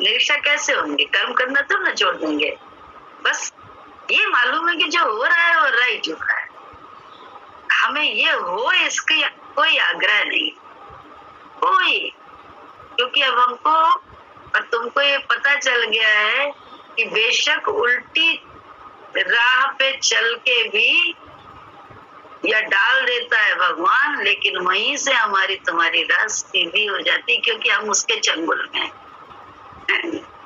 निरीक्षा कैसे होंगे? कर्म करना तो ना छोड़ देंगे, बस ये मालूम है कि जो हो रहा है वो रह ही चुका है, हमें ये हो इसकी कोई आग्रह नहीं, कोई। क्योंकि अब हमको और तुमको ये पता चल गया है कि बेशक उल्टी राह पे चल के भी या डाल देता है भगवान, लेकिन वहीं से हमारी तुम्हारी राह सीधी हो जाती, क्योंकि हम उसके चंगुल में हैं,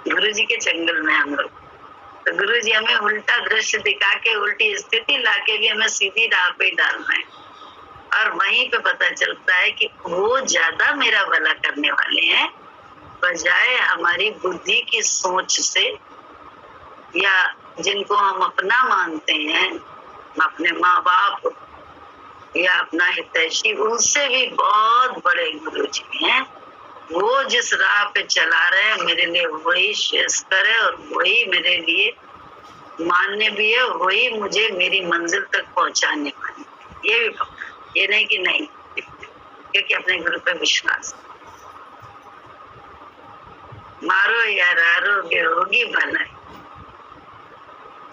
गुरु जी के चंगुल में हम लोग। तो गुरु जी हमें उल्टा दृश्य दिखा के, उल्टी स्थिति लाके भी हमें सीधी राह पे डालना है, और वहीं पे पता चलता है कि वो ज्यादा मेरा भला करने वाले हैं, बजाय हमारी बुद्धि की सोच से, या जिनको हम अपना मानते हैं, अपने माँ बाप या अपना हितैषी, उनसे भी बहुत बड़े गुरु जी हैं। वो जिस राह पे चला रहे हैं मेरे लिए वही श्रेष्ठकर है, और वही मेरे लिए मान्य भी है, वही मुझे मेरी मंजिल तक पहुंचाने वाली। ये भी पक्का, ये नहीं कि नहीं, क्योंकि अपने गुरु पे विश्वास। मारो या रारो के होगी भलाई,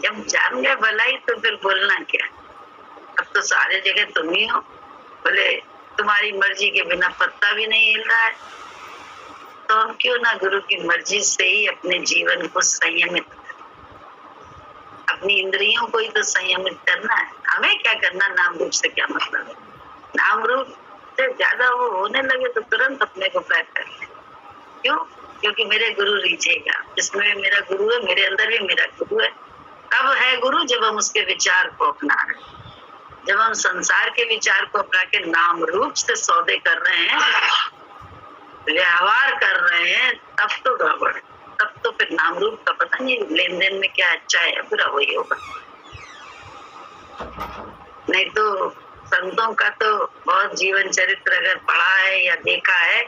जब जान गए भलाई तो फिर बोलना क्या। अब तो सारे जगह तुम ही हो, बोले तुम्हारी मर्जी के बिना पत्ता भी नहीं हिल रहा है, तो हम क्यों ना गुरु की मर्जी से ही अपने जीवन को संयमित, अपनी इंद्रियों को ही तो संयमित करना है। हमें क्या करना, नाम रूप से क्या मतलब है। नाम रूप से ज्यादा वो होने लगे तो तुरंत अपने को पैक कर ले। क्यों? क्योंकि मेरे गुरु रीझेगा, जिसमें भी मेरा गुरु है, मेरे अंदर भी मेरा गुरु है। कब है गुरु? जब हम उसके विचार को अपना रहे, जब हम संसार के विचार को अपना के नाम रूप से सौदे कर रहे हैं, व्यवहार कर रहे हैं, तब तो गड़बड़। तब तो फिर नाम रूप का पता नहीं लेन देन में क्या अच्छा है या बुरा, वही होगा। नहीं तो संतों का तो बहुत जीवन चरित्र अगर पढ़ा है या देखा है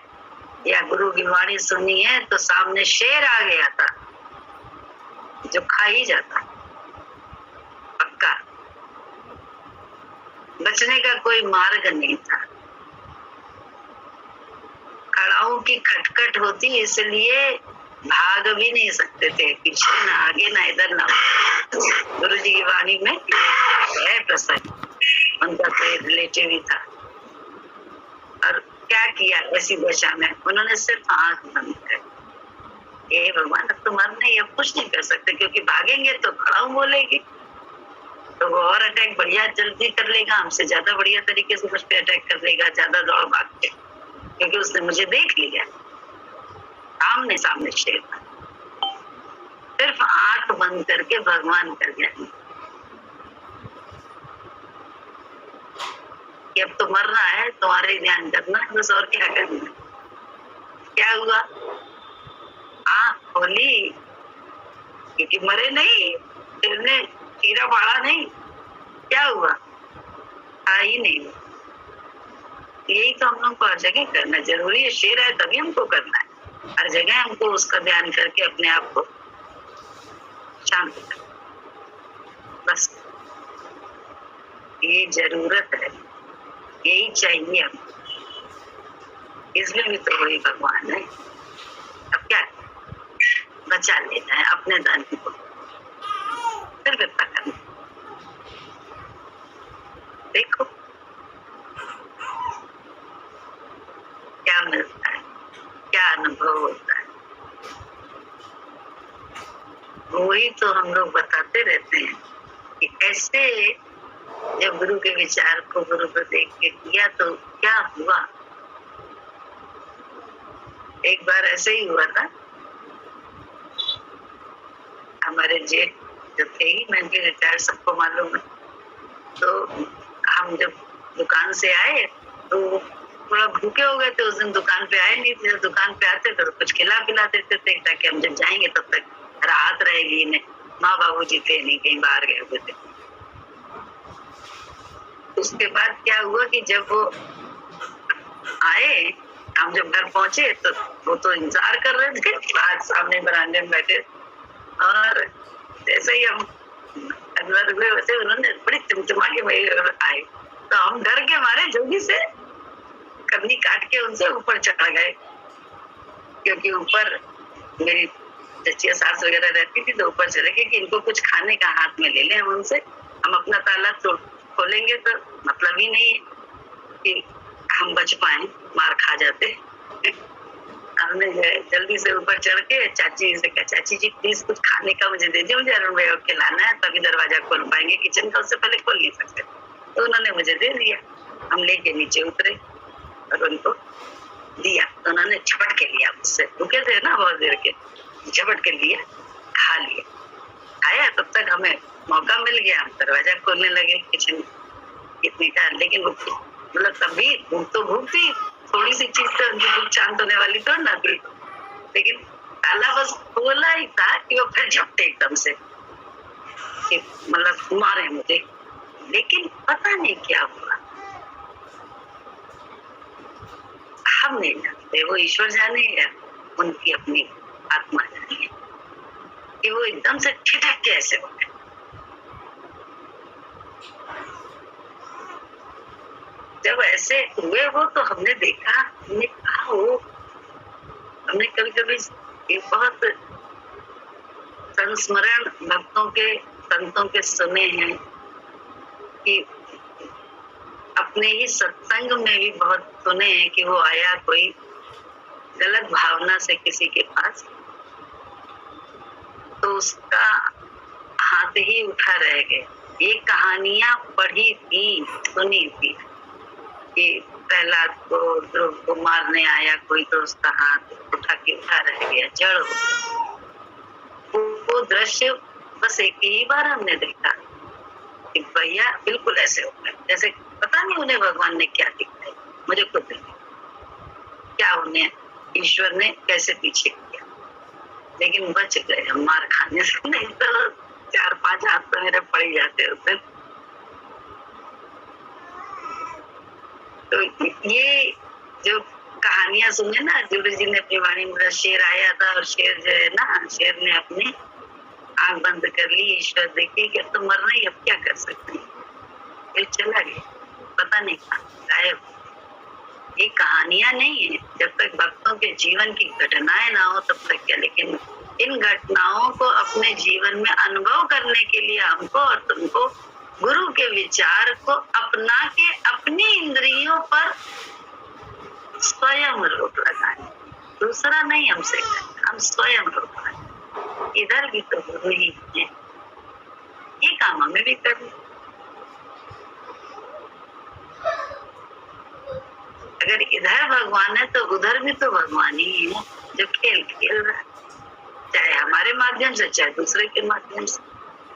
या गुरु की वाणी सुनी है, तो सामने शेर आ गया था जो खा ही जाता, पक्का। बचने का कोई मार्ग नहीं था। खड़ाऊ की खटखट होती, इसलिए भाग भी नहीं सकते थे, पीछे ना आगे ना इधर ना। गुरु जी की वाणी में है प्रसंग, उनका कोई रिलेटिव ही था, और क्या किया ऐसी दशा में, उन्होंने सिर्फ आंख बंद कर, हे भगवान अब तो मरने, अब कुछ नहीं कर सकते, क्योंकि भागेंगे तो खड़ाऊ बोलेगी, तो वो और अटैक बढ़िया जल्दी कर लेगा, हमसे ज्यादा बढ़िया तरीके से मुझ पे अटैक कर लेगा, ज्यादा दौड़ भाग के, क्योंकि उसने मुझे देख लिया सामने सामने शेर। सिर्फ आंख बंद करके भगवान कर जाएंगे कि अब तो मरना है, तुम्हारे ध्यान करना बस, और क्या करना। क्या हुआ? आंख खोली, क्योंकि मरे नहीं, शेर ने चीरा फाड़ा नहीं, क्या हुआ? ही नहीं। यही तो हम लोग को हर जगह करना जरूरी है। शेर है तभी हमको करना है, हर जगह हमको उसका ध्यान करके अपने आप को शांत करना, बस ये जरूरत है, यही चाहिए हम। इसमें भी तो वही भगवान है। अब क्या बचा लेना है अपने धन को, फिर इतना करना। देखो क्या मिलता है, क्या अनुभव होता है। वही तो हम लोग बताते रहते हैं कि ऐसे जब गुरु के विचार को गुरु को देख के किया तो क्या हुआ। एक बार ऐसे ही हुआ था, हमारे जेठ जो थे ही, मैं उनके रिटायर सबको मालूम है, तो हम जब दुकान से आए तो थोड़ा भूखे हो गए थे उस दिन, दुकान पे आए नहीं थे। जब दुकान पे आते तो कुछ खिला पिला देते थे, ताकि हम जब जाएंगे तब तक राहत रहेगी इन्हें। माँ बाबू जी थे नहीं, कहीं बाहर गए हुए थे। उसके बाद क्या हुआ कि जब वो आए, हम जब घर पहुंचे तो वो तो इंतजार कर रहे थे बाहर सामने बरामदे में बैठे, और जैसे ही हम अंदर हुए वैसे उन्होंने बड़ी टिमटिमा के आए, तो हम डर के मारे जल्दी से कन्नी काट के उनसे ऊपर चढ़ गए, क्योंकि ऊपर मेरी चचिया सास वगैरह रहती थी, तो ऊपर चले गए कि इनको कुछ खाने का हाथ में ले लें हम उनसे। हम अपना ताला खोलेंगे तो मतलब ही नहीं है कि हम बच पाए, मार खा जाते। हमने जल्दी से ऊपर चढ़ के चाची जी से कहा, चाची जी प्लीज कुछ खाने का मुझे दे दीजिए, मुझे अरुण भैया के लाना है, तभी दरवाजा खोल पाएंगे, किचन का उससे पहले खोल नहीं सकते। तो उन्होंने मुझे दे दिया, हम लेके नीचे उतरे और उनको दिया, तो उन्होंने झपट के लिया, मुझसे रुके थे ना बहुत देर के, झपट के लिया, खा लिया। आया तब तक हमें मौका मिल गया, हम दरवाजा खोलने लगे किचन कितने का, लेकिन मतलब तभी भूख तो भूख थी, थोड़ी सी चीज से उनकी भूख शांत होने वाली तो ना थी, लेकिन ताला बस खोला ही था कि वो फिर झपटे एकदम से, मतलब मारे मुझे। लेकिन पता नहीं क्या हुआ, हम नहीं जानते, वो ईश्वर जाने या उनकी अपनी आत्मा जाने कि वो एकदम से ठिठक के ऐसे हो गए। जब ऐसे हुए वो तो हमने देखा, हमने कहा वो, हमने कभी कभी बहुत संस्मरण संतों के सुने हैं कि अपने ही सत्संग में भी बहुत सुने हैं कि वो आया कोई गलत भावना से किसी के पास, तो उसका हाथ ही उठा रह गए। ये कहानियां पढ़ी थी, सुनी थी कि प्रहलाद को ध्रुव को मारने आया कोई, तो उसका हाथ उठा रह गया, जड़ हो। वो दृश्य बस एक ही बार हमने देखा कि भैया बिल्कुल ऐसे हो गए, जैसे पता नहीं उन्हें भगवान ने क्या दिखाया, मुझे खुद नहीं क्या उन्हें ईश्वर ने कैसे पीछे किया, लेकिन बच गए हम मार खाने से। नहीं तो 4-5 हाथ तो मेरे पड़ ही जाते होते। तो ये जो कहानियां सुने ना, गुरु जी ने अपनी वाणी में, शेर आया था और शेर जो है ना, शेर ने अपनी आंख बंद कर ली, ईश्वर देखे कि अब तो मरना ही, अब क्या कर सकते हैं, फिर चला गया, पता नहीं गायब। ये कहानियां नहीं है, जब तक भक्तों के जीवन की घटनाएं ना हो तब तक क्या, लेकिन इन घटनाओं को अपने जीवन में अनुभव करने के लिए हमको और तुमको गुरु के विचार को अपना के अपनी इंद्रियों पर स्वयं रोक लगाए, दूसरा नहीं हमसे, हम स्वयं रोक लगाए। इधर भी तो गुरु ही है, ये काम हमें भी करना। अगर इधर भगवान है तो उधर भी तो भगवान ही है, जो खेल खेल रहा है, चाहे हमारे माध्यम से चाहे दूसरे के माध्यम से।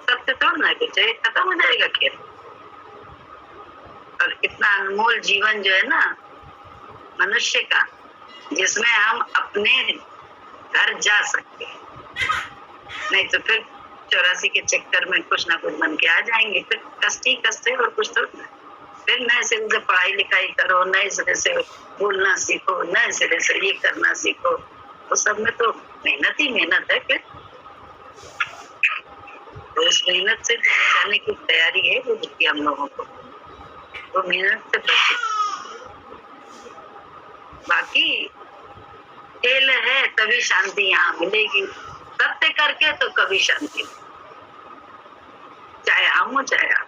सबसे तोड़ना है, चाहे खत्म हो जाएगा खेल। और इतना अनमोल जीवन जो है ना मनुष्य का, जिसमें हम अपने घर जा सकते हैं, नहीं तो फिर 84 के चक्कर में कुछ ना कुछ बन के आ जाएंगे, फिर कष्ट और कुछ तो। फिर नए सिरे से पढ़ाई लिखाई करो, नए सिरे से बोलना सीखो, नए सिरे से ये करना सीखो, तो सब में तो मेहनत ही मेहनत है। फिर तो उस मेहनत से जाने की तैयारी है वो हम लोगों को, वो मेहनत से बचे। बाकी खेल है तभी शांति यहाँ मिलेगी, सत्य करके तो कभी शांति, चाहे हम हो चाहे आप।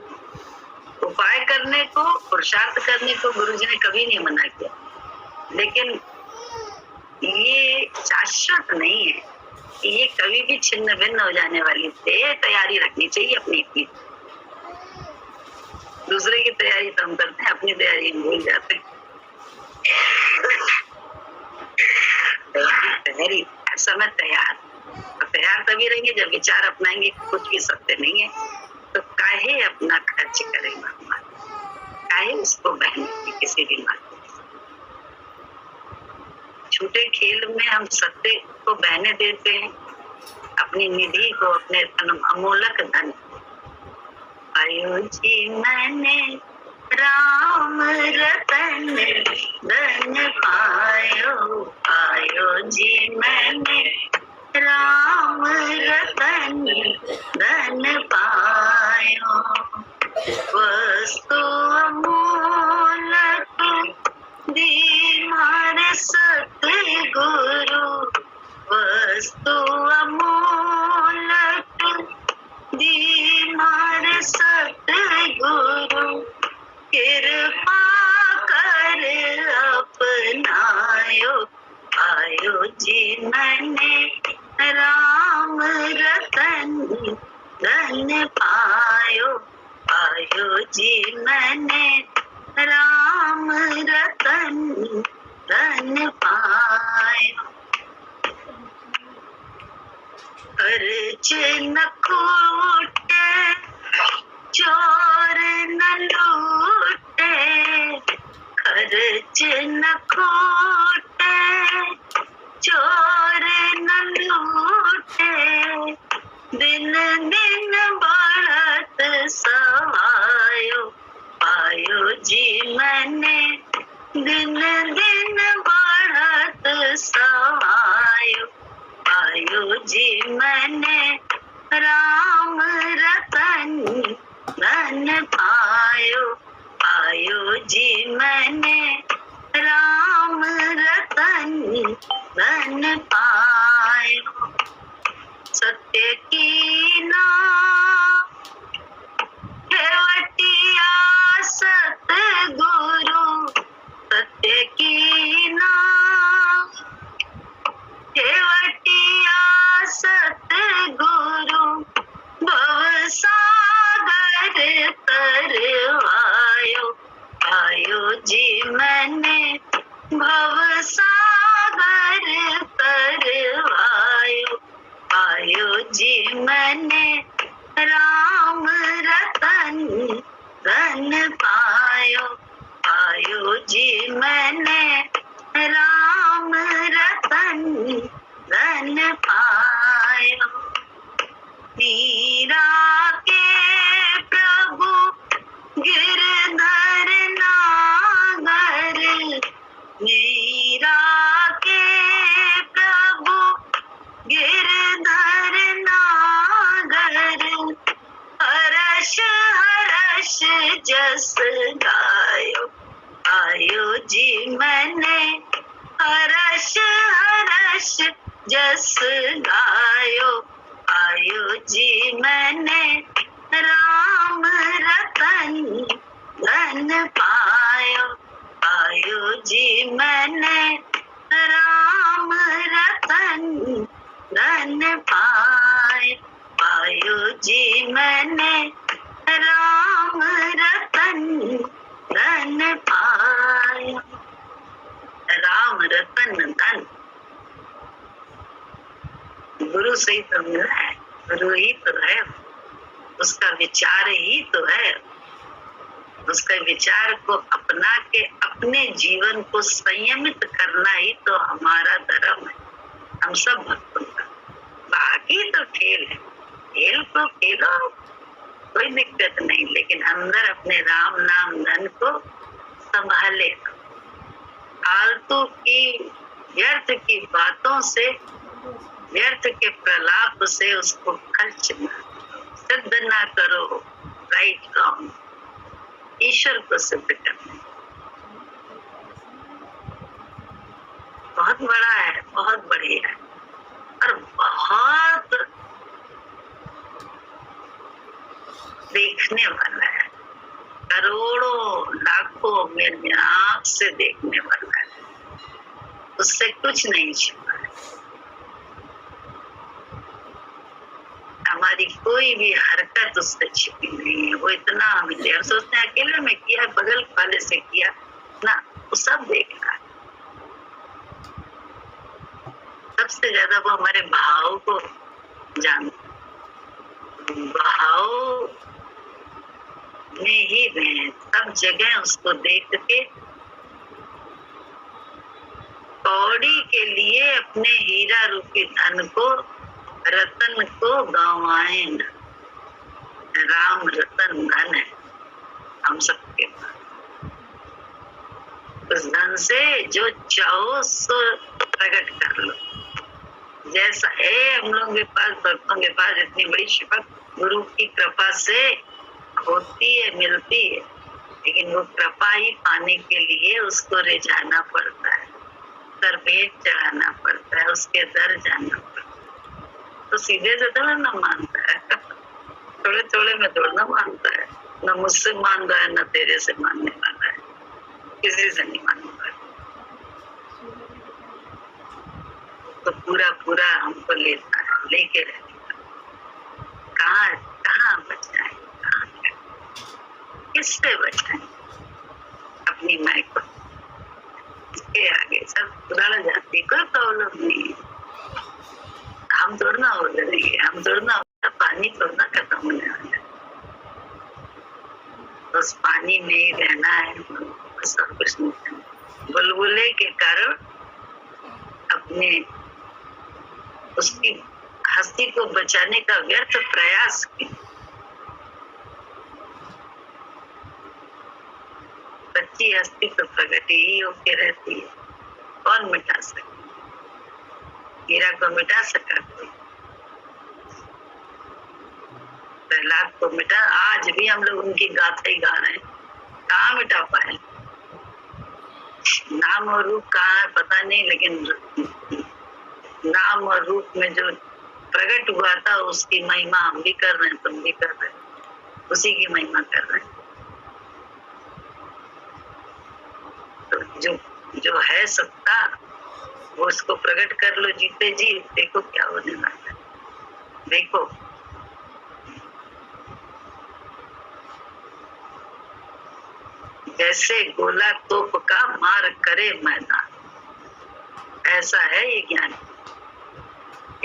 उपाय करने को, पुरुषार्थ करने को गुरु जी ने कभी नहीं मना किया, लेकिन ये शाश्वत नहीं है, ये कभी भी छिन्न भिन्न हो जाने वाली है। तैयारी रखनी चाहिए अपनी अपनी। दूसरे की तैयारी तो हम करते हैं, अपनी तैयारी हम भूल जाते हैं। तैयारी समय तैयार तभी रहेंगे जब विचार अपनाएंगे, कुछ भी सत्य नहीं है तो काहे अपना खर्च करें भगवान, काहे उसको बहने की किसी भी माध्यम से। छोटे खेल में हम सत्य को बहने देते हैं, अपनी निधि को, अपने अमूलक धन। आयो जी मैंने राम रतन धन पायो, आयो जी मैंने राम रतन धन पायो। वस्तु अमूलक दीमार सतगुरु, वस्तु अमूलक दीमार सतगुरु। कृपा कर अपनायो, आयो जी मैंने राम रतन धन पायो, आयो जी मैंने राम रतन धन पायो। खर्च न खोटे चोर न लूटे, खर्च न खोटे चोर न लूटे। दिन दिन बढ़त सवायो, पायो जी मैंने दिन दिन बढ़त सवायो, पायो जी मैंने राम रतन धन पायो, पायो पायो जी मैंने राम रतन धन पायो। सत्य की नाम खेवटिया सतगुरु, सत्य की नाम खेवटिया सतगुरु, भव सागर तरवायो। पायो जी मैंने भव सागर तरवायो। पायो जी मैंने राम रतन धन पायो। पायो जी मैंने राम रतन धन पायो। मीरा के प्रभु गिरधर नागर, मीरा के प्रभु गिरधर नागर, हर्ष हर्ष जस गायो। पायो जी मैंने हर्ष हर्ष जस गायो। पायो जी मैंने राम रतन धन पायो। पायो जी मैंने राम रतन धन पायो। पायो जी मैंने राम रतन धन पायो। राम रतन धन गुरु से ही तो मिला है, गुरु ही तो है, उसका विचार ही तो है। उसके विचार को अपना के अपने जीवन को संयमित करना ही तो हमारा धर्म है, हम सब भक्तों का। बाकी तो खेल है, खेल को खेलो, कोई दिक्कत नहीं, लेकिन अंदर अपने राम नाम धन को संभाले। फालतू की व्यर्थ की बातों से, व्यर्थ के प्रलाप से उसको खर्च न, सिद्ध ना करो राइट रॉन्ग, ईश्वर को सिद्ध करना बहुत बड़ा है, बहुत बढ़िया है और बहुत देखने वाला है। करोड़ों लाखों मेरे आंख से देखने वाला है, उससे कुछ नहीं छिपा है। हमारी कोई भी हरकत उससे छिपी नहीं है, वो इतना हमें हम सोचते हैं अकेले में किया, बगल वाले से किया ना, वो सब देख रहा है। सबसे ज्यादा वो हमारे भाव को जानता, भाव में ही में सब जगह उसको देख के कौड़ी के लिए अपने हीरा रूपी धन को, रतन को गंवाए न। राम रतन धन है हम सबके पास, उस धन से जो चाहो सो प्रकट कर लो। जैसा है हम लोगों के पास, भक्तों के पास इतनी बड़ी शिफा गुरु की कृपा से होती है, मिलती है, लेकिन वो कृपा ही पाने के लिए उसको रिझाना पड़ता है, दर भेंट चढ़ाना पड़ता है, उसके दर जाना पड़ता है। तो सीधे से थोड़ा ना मानता है, थोड़े थोड़े में थोड़ा ना मानता है, न मुझसे मान रहा है न तेरे से मानने वाला है, किसी से नहीं मानने वाला। तो पूरा पूरा हमको लेता है, लेके रहेगा। कहाँ कहाँ बचाए, किससे बचाए अपनी माई को, इसके आगे सब लड़ जाती, कोई प्रॉब्लम नहीं है। हम थोड़ा हो जाएंगे, हम थोड़ा पानी थोड़ा खत्म होने वाला है, बस पानी में ही रहना है, सब कुछ नहीं करना। बुलबुले के कारण अपने उसकी हस्ती को बचाने का व्यर्थ प्रयास किया। सच्ची हस्ती तो प्रगति ही होके रहती है, कौन मिटा सके? हीरा को मिटा सका कोई? प्रहलाद को मिटा? आज भी हम लोग उनकी गाथा ही गा रहे हैं, कहाँ मिटा पाए? नाम और रूप कहाँ है पता नहीं, लेकिन नाम और रूप में जो प्रकट हुआ था उसकी महिमा हम भी कर रहे हैं, तुम भी कर रहे हैं, उसी की महिमा कर रहे हैं। तो जो है सत्ता वो उसको प्रकट कर लो जीते जी, देखो क्या होने वाला है। देखो जैसे गोला तोप का मार करे मैदान, ऐसा है ये ज्ञान।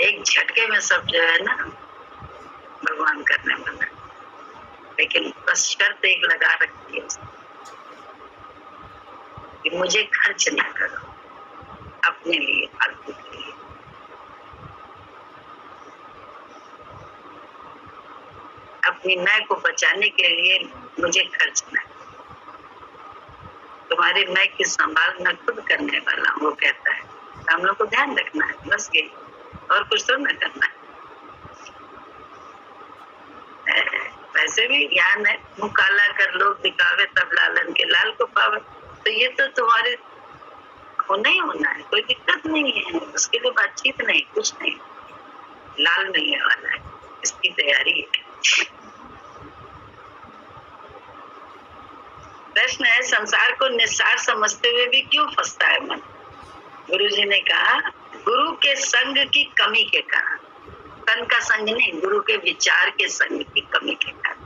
एक झटके में सब जो है ना भगवान करने वाला है, लेकिन बस शर्त एक लगा रखी है कि मुझे खर्च ना करो अपने लिए, फालतू के लिए। अपनी मैं को बचाने के लिए मुझे खर्च ना, तुम्हारी मैं की संभाल मैं खुद करने वाला हूँ, वो कहता है। हम लोग को ध्यान रखना है, बस ये, और कुछ तो न करना है। वैसे भी ज्ञान है, मुँह काला कर लोग दिखावे तब लालन के लाल को पावे। तो ये तो तुम्हारे होना ही होना है, कोई दिक्कत नहीं है, उसके लिए बातचीत नहीं, कुछ नहीं। लाल मिलने वाला है, इसकी तैयारी है। प्रश्न है, संसार को निस्सार समझते हुए भी क्यों फंसता है मन? गुरुजी ने कहा, गुरु के संग की कमी के कारण। तन का संग नहीं, गुरु के विचार के संग की कमी के कारण।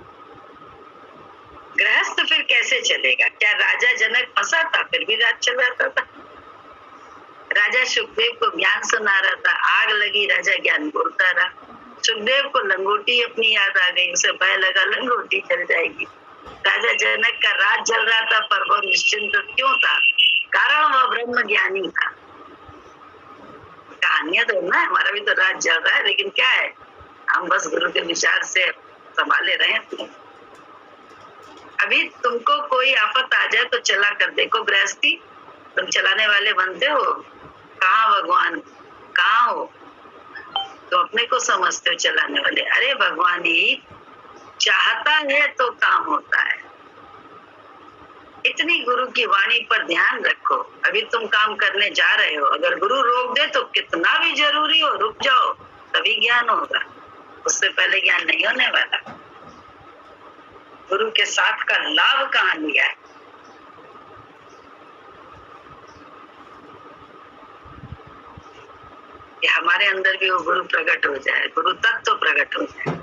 गृहस्थ फिर कैसे चलेगा? क्या राजा जनक फंसा था फिर भी राज चल रहा था? राजा सुखदेव को ज्ञान सुना रहा था, आग लगी, राजा ज्ञान बोलता रहा। सुखदेव को लंगोटी अपनी याद आ गई, उसे भय लगा लंगोटी जल जाएगी। राजा जनक का राज जल रहा था, पर वो निश्चिंत क्यों था? कारण वह ब्रह्म ज्ञानी था। कहानियां तो ना, हमारा भी तो राज जल रहा है, लेकिन क्या है, हम बस गुरु के विचार से संभाले रहे हैं। अभी तुमको कोई आफत आ जाए तो चला कर देखो गृहस्थी, तुम चलाने वाले बनते हो? कहाँ भगवान, कहाँ हो तुम? अपने को समझते हो चलाने वाले। अरे भगवान ही चाहता है तो काम होता है। इतनी गुरु की वाणी पर ध्यान रखो। अभी तुम काम करने जा रहे हो, अगर गुरु रोक दे तो कितना भी जरूरी हो रुक जाओ, तभी ज्ञान होगा, उससे पहले ज्ञान नहीं होने वाला। गुरु के साथ का लाभ कहाँ लिया है? कि हमारे अंदर भी वो गुरु प्रकट हो जाए, गुरु तत्व प्रकट हो जाए।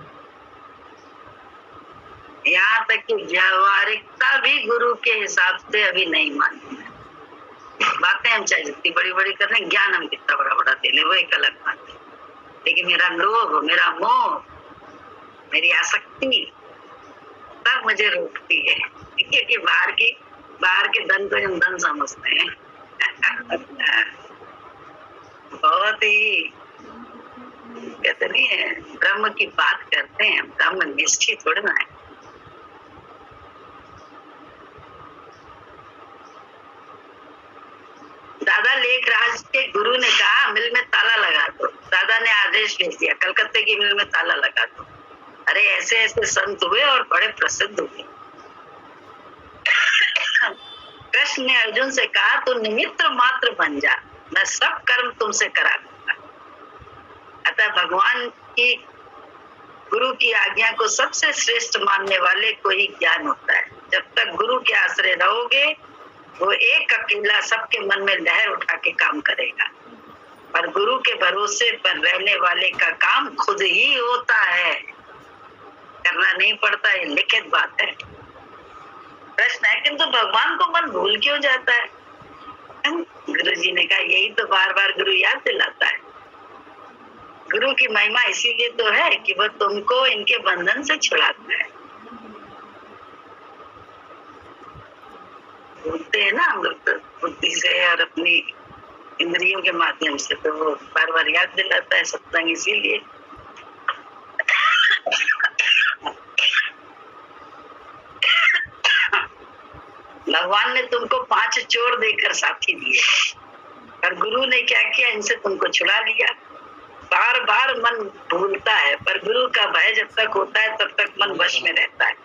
यहाँ तक कि व्यावहारिकता भी गुरु के हिसाब से अभी नहीं मानते। बातें हम चाहे जितनी बड़ी बड़ी कर रहे हैं, ज्ञान हम कितना बड़ा बड़ा दे ले, वो एक अलग बात है। लेकिन मेरा लोभ, मेरा मोह, मेरी आसक्ति तब मुझे रोकती है, क्योंकि बाहर के धन को हम धन समझते हैं। बहुत ही कहते नहीं है, ब्रह्म की बात करते हैं, ब्रह्म निश्चित थोड़ा ना है। दादा लेखराज के गुरु ने कहा मिल में ताला लगा दो। दादा ने आदेश भेज दिया, कलकत्ते की मिल में ताला लगा दो। अरे ऐसे ऐसे संत हुए और बड़े प्रसिद्ध हुए। कृष्ण ने अर्जुन से कहा तू निमित्त मात्र बन जा, मैं सब कर्म तुमसे करा दूंगा। अतः भगवान की गुरु की आज्ञा को सबसे श्रेष्ठ मानने वाले को ही ज्ञान होता है। जब तक गुरु के आश्रय रहोगे, वो एक अकेला सबके मन में लहर उठा के काम करेगा, पर गुरु के भरोसे पर रहने वाले का काम खुद ही होता है, करना नहीं पड़ता। ये लिखित बात है। प्रश्न है, किंतु भगवान को मन भूल क्यों जाता है? गुरु जी ने कहा यही तो बार बार गुरु याद दिलाता है। गुरु की महिमा इसीलिए तो है कि वह तुमको इनके बंधन से छुड़ाता है। बोलते हैं ना हम लोग तो बुद्धि से और अपनी इंद्रियों के माध्यम से, तो वो बार बार याद दिलाता है सत्संग। इसीलिए भगवान ने तुमको 5 चोर देकर साथी दिए, और गुरु ने क्या किया, इनसे तुमको छुड़ा लिया। बार बार मन भूलता है, पर गुरु का भय जब तक होता है तब तक मन वश में रहता है।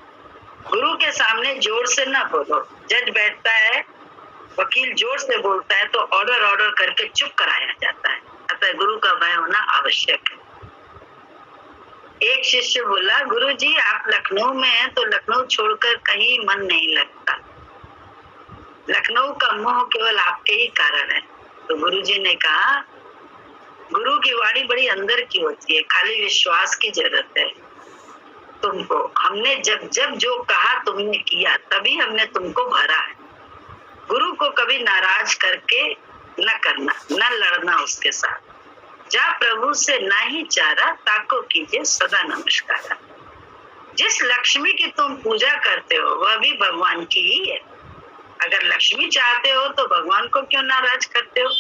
गुरु के सामने जोर से ना बोलो। जज बैठता है, वकील जोर से बोलता है तो ऑर्डर करके चुप कराया जाता है। अतः गुरु का भय होना आवश्यक है। एक शिष्य बोला, गुरुजी आप लखनऊ में हैं तो लखनऊ छोड़कर कहीं मन नहीं लगता। लखनऊ का मोह केवल आपके ही कारण है। तो गुरुजी ने कहा, गुरु की वाणी बड़ी अंदर की होती है, खाली विश्वास की जरूरत है तुमको। हमने जब जब जो कहा तुमने किया, तभी हमने तुमको भरा है। गुरु को कभी नाराज करके न करना, न लड़ना उसके साथ। जा प्रभु से ना ही चारा, ताको कीजिए सदा नमस्कार। जिस लक्ष्मी की तुम पूजा करते हो वह भी भगवान की ही है। अगर लक्ष्मी चाहते हो तो भगवान को क्यों नाराज करते हो?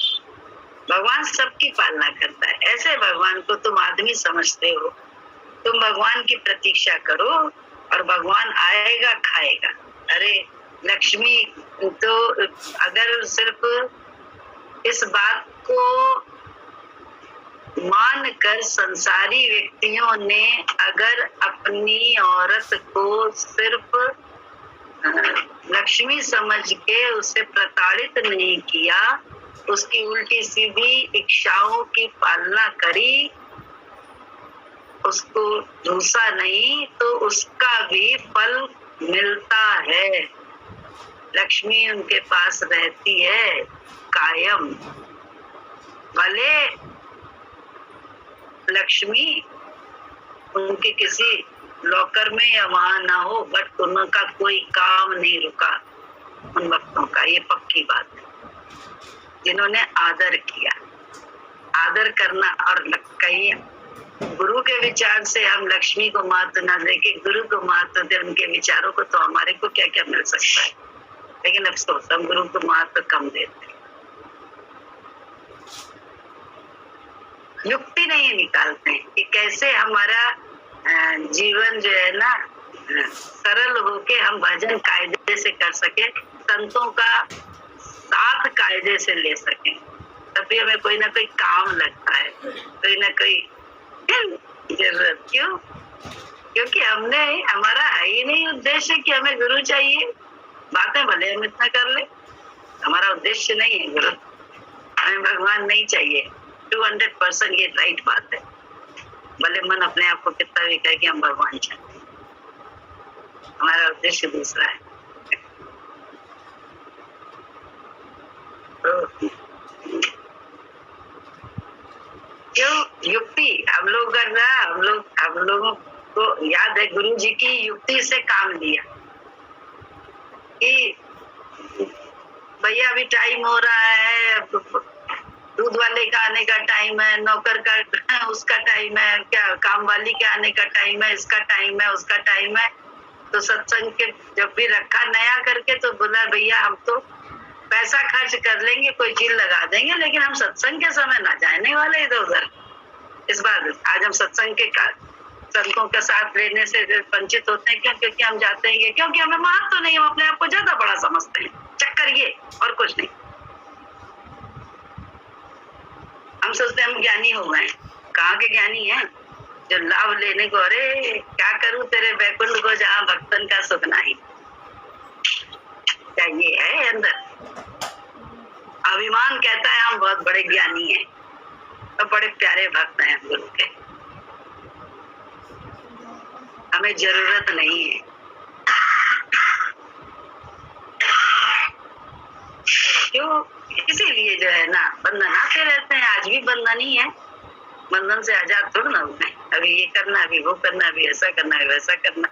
भगवान सबकी पालना करता है। ऐसे भगवान को तुम आदमी समझते हो। तुम भगवान की प्रतीक्षा करो और भगवान आएगा खाएगा। अरे लक्ष्मी तो अगर सिर्फ इस बात को मान कर संसारी व्यक्तियों ने अगर अपनी औरत को सिर्फ लक्ष्मी समझ के उसे प्रताड़ित नहीं किया, उसकी उल्टी सीधी इच्छाओं की पालना करी, उसको ढूंसा नहीं, तो उसका भी फल मिलता है। लक्ष्मी उनके पास रहती है कायम। भले लक्ष्मी उनके किसी लॉकर में या वहां ना हो, बट उनका कोई काम नहीं रुका उन भक्तों का। ये पक्की बात है। जिन्होंने आदर किया, आदर करना। और कहीं गुरु के विचार से हम लक्ष्मी को महत्व न देके गुरु को महत्व दे उनके विचारों को, तो हमारे को क्या क्या मिल सकता है। लेकिन अफसोस हम गुरु को महत्व कम देते हैं। युक्ति नहीं निकालते हैं कि कैसे हमारा जीवन जो है ना सरल होके हम भजन कायदे से कर सके, संतों का साथ कायदे से ले सके। तभी हमें कोई ना कोई काम लगता है, कोई ना कोई जरूरत। क्यों? क्योंकि हमारा है ही नहीं उद्देश्य कि हमें गुरु चाहिए। बातें भले हम इतना कर ले, हमारा उद्देश्य नहीं है गुरु। हमें भगवान नहीं चाहिए। 200% ये राइट बात है। भले मन अपने आप को कितना भी कहे कि हम भगवान चाहते हैं, हमारा उद्देश्य दूसरा है। तो क्यों युक्ति हम लोग कर रहा, हम लोगों को याद है गुरु जी की युक्ति से काम लिया कि भैया अभी टाइम हो रहा है, दूध वाले का आने का टाइम है, नौकर का उसका टाइम है, क्या काम वाली के आने का टाइम है, इसका टाइम है, उसका टाइम है। तो सत्संग के जब भी रखा नया करके तो बोला भैया हम तो पैसा खर्च कर लेंगे, कोई चीज लगा देंगे, लेकिन हम सत्संग के समय ना जाने वाले इधर उधर। इस बार आज हम सत्संग के संतों के साथ रहने से वंचित होते हैं। क्यों? क्योंकि हम जाते हैं, क्योंकि हमें महत्व तो नहीं, हम अपने आप को ज्यादा बड़ा समझते हैं। चक्कर ये और कुछ नहीं। हम सोचते हैं हम ज्ञानी हो गए। कहाँ के ज्ञानी हैं जो लाभ लेने को, अरे क्या करूं तेरे बैकुंठ को जहाँ भक्तन का सुख नहीं। क्या ये है अंदर? अभिमान कहता है हम बहुत बड़े ज्ञानी हैं और बड़े प्यारे भक्त हैं गुरु के। हमें जरूरत नहीं है। क्यों? इसीलिए जो है ना बंधन आते रहते हैं। आज भी बंधन ही है। बंधन से आजाद थोड़ा ना होते हैं। अभी ये करना, अभी वो करना, अभी ऐसा करना, अभी वैसा करना।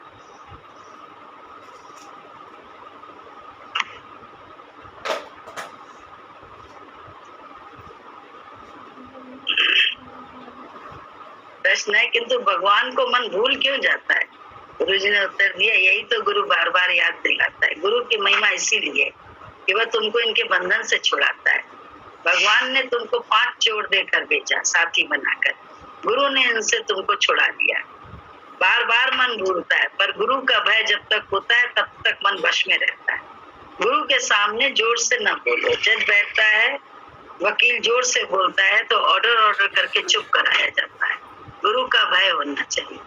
प्रश्न है किंतु भगवान को मन भूल क्यों जाता है? गुरु जी ने उत्तर दिया, यही तो गुरु बार बार याद दिलाता है। गुरु की महिमा इसीलिए कि वह तुमको इनके बंधन से छुड़ाता है। भगवान ने तुमको 5 चोर देकर भेजा साथी बनाकर। गुरु ने इनसे तुमको छुड़ा दिया। बार बार मन भूलता है, पर गुरु का भय जब तक होता है तब तक मन वश में रहता है। गुरु के सामने जोर से न बोलो। जज बैठता है, वकील जोर से बोलता है तो ऑर्डर करके चुप कराया जाता है। गुरु का भय होना चाहिए।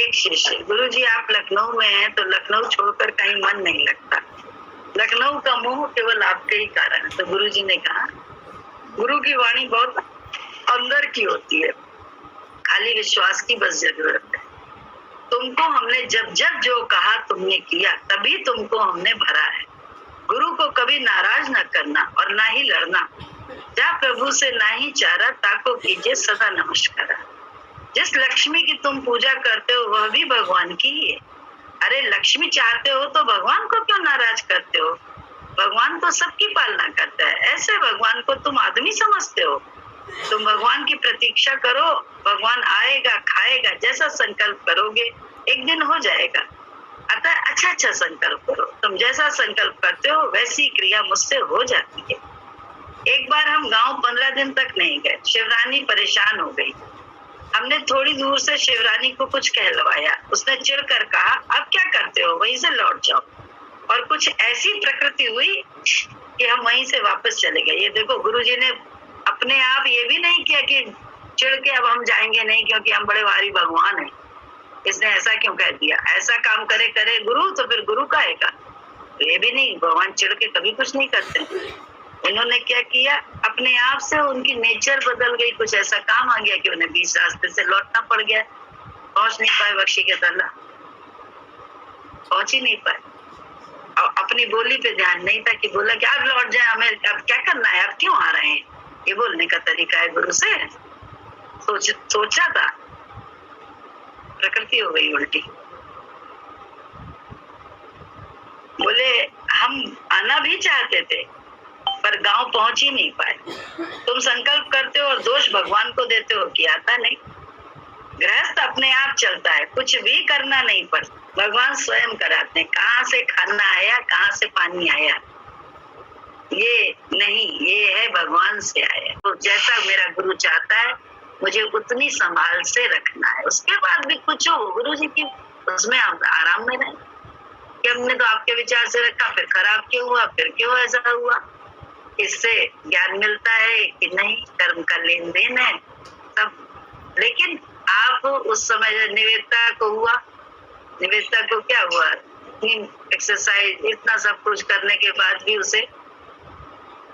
एक शिष्य, गुरुजी आप लखनऊ में हैं तो लखनऊ छोड़कर कहीं मन नहीं लगता, लखनऊ का मोह केवल आपके ही कारण है। तो गुरुजी ने कहा गुरु की वाणी बहुत अंदर की होती है, खाली विश्वास की बस जरूरत है। तुमको हमने जब जब जो कहा तुमने किया, तभी तुमको हमने भरा है। गुरु को कभी नाराज न करना और ना ही लड़ना। जा प्रभु से ना ही चारा, ताको कीजिए सदा नमस्कार। जिस लक्ष्मी की तुम पूजा करते हो वह भी भगवान की ही है। अरे लक्ष्मी चाहते हो तो भगवान को क्यों नाराज करते हो? भगवान तो सबकी पालना करता है, ऐसे भगवान को तुम आदमी समझते हो? तुम भगवान की प्रतीक्षा करो, भगवान आएगा खाएगा, जैसा संकल्प करोगे एक दिन हो जाएगा। अतः अच्छा संकल्प करो, तुम जैसा संकल्प करते हो वैसी क्रिया मुझसे हो जाती है। एक बार हम गांव 15 दिन तक नहीं गए, शिवरानी परेशान हो गई। हमने थोड़ी दूर से शिवरानी को कुछ कहलवाया, उसने चिढ़कर कहा अब क्या करते हो, वहीं से लौट जाओ। और कुछ ऐसी प्रकृति हुई कि हम वहीं से वापस चले गए। ये देखो गुरुजी ने अपने आप ये भी नहीं किया कि चिढ़ के अब हम जाएंगे नहीं क्योंकि हम बड़े भारी भगवान हैं, इसने ऐसा क्यों कह दिया। ऐसा काम करे करे गुरु तो फिर गुरु का आएगा, तो ये भी नहीं, भगवान चिढ़ के कभी कुछ नहीं करते। इन्होंने क्या किया, अपने आप से उनकी नेचर बदल गई, कुछ ऐसा काम आ गया कि उन्हें बीच रास्ते से लौटना पड़ गया। पहुंच नहीं पाए बख्शी के तला, पहुंच ही नहीं पाए। और अपनी बोली पे ध्यान नहीं था कि बोला कि अब लौट जाए, हमें अब क्या करना है, अब क्यों आ रहे हैं। ये बोलने का तरीका है गुरु से। सोचा था, प्रकृति हो गई उल्टी। बोले हम आना भी चाहते थे पर गांव पहुंच ही नहीं पाए। तुम संकल्प करते हो और दोष भगवान को देते हो कि आता नहीं। गृहस्थ अपने आप चलता है, कुछ भी करना नहीं पड़ता, भगवान स्वयं कराते हैं। कहाँ से खाना आया, कहाँ से पानी आया, ये नहीं, ये है भगवान से आया। तो जैसा मेरा गुरु चाहता है मुझे उतनी संभाल से रखना है। उसके बाद भी कुछ हो गुरु जी की, उसमें आप आराम में रहे कि हमने तो आपके विचार से रखा, फिर खराब क्यों हुआ, फिर क्यों ऐसा हुआ। इससे ज्ञान मिलता है कि नहीं, कर्म का लेन देन है सब। लेकिन आप उस समय निवेदिता को हुआ, निवेदिता को क्या हुआ, एक्सरसाइज इतना सब कुछ करने के बाद भी उसे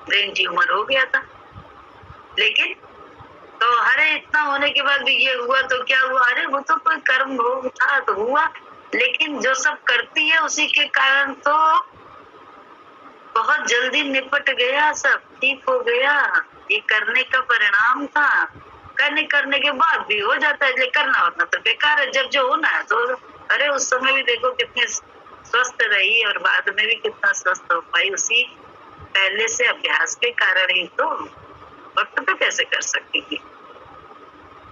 ब्रेन ट्यूमर हो गया था। लेकिन तो अरे इतना होने के बाद भी ये हुआ तो क्या हुआ, अरे वो तो कोई कर्म भोग था तो हुआ। लेकिन जो सब करती है उसी के कारण तो बहुत जल्दी निपट गया, सब ठीक हो गया। ये करने का परिणाम था, करने के बाद भी हो जाता है। इसलिए करना होता तो बेकार है, जब जो होना है तो। अरे उस समय भी देखो कितने स्वस्थ रही और बाद में भी कितना स्वस्थ हो पाई, उसी पहले से अभ्यास के कारण ही तो। वक्त पे कैसे कर सकती थी।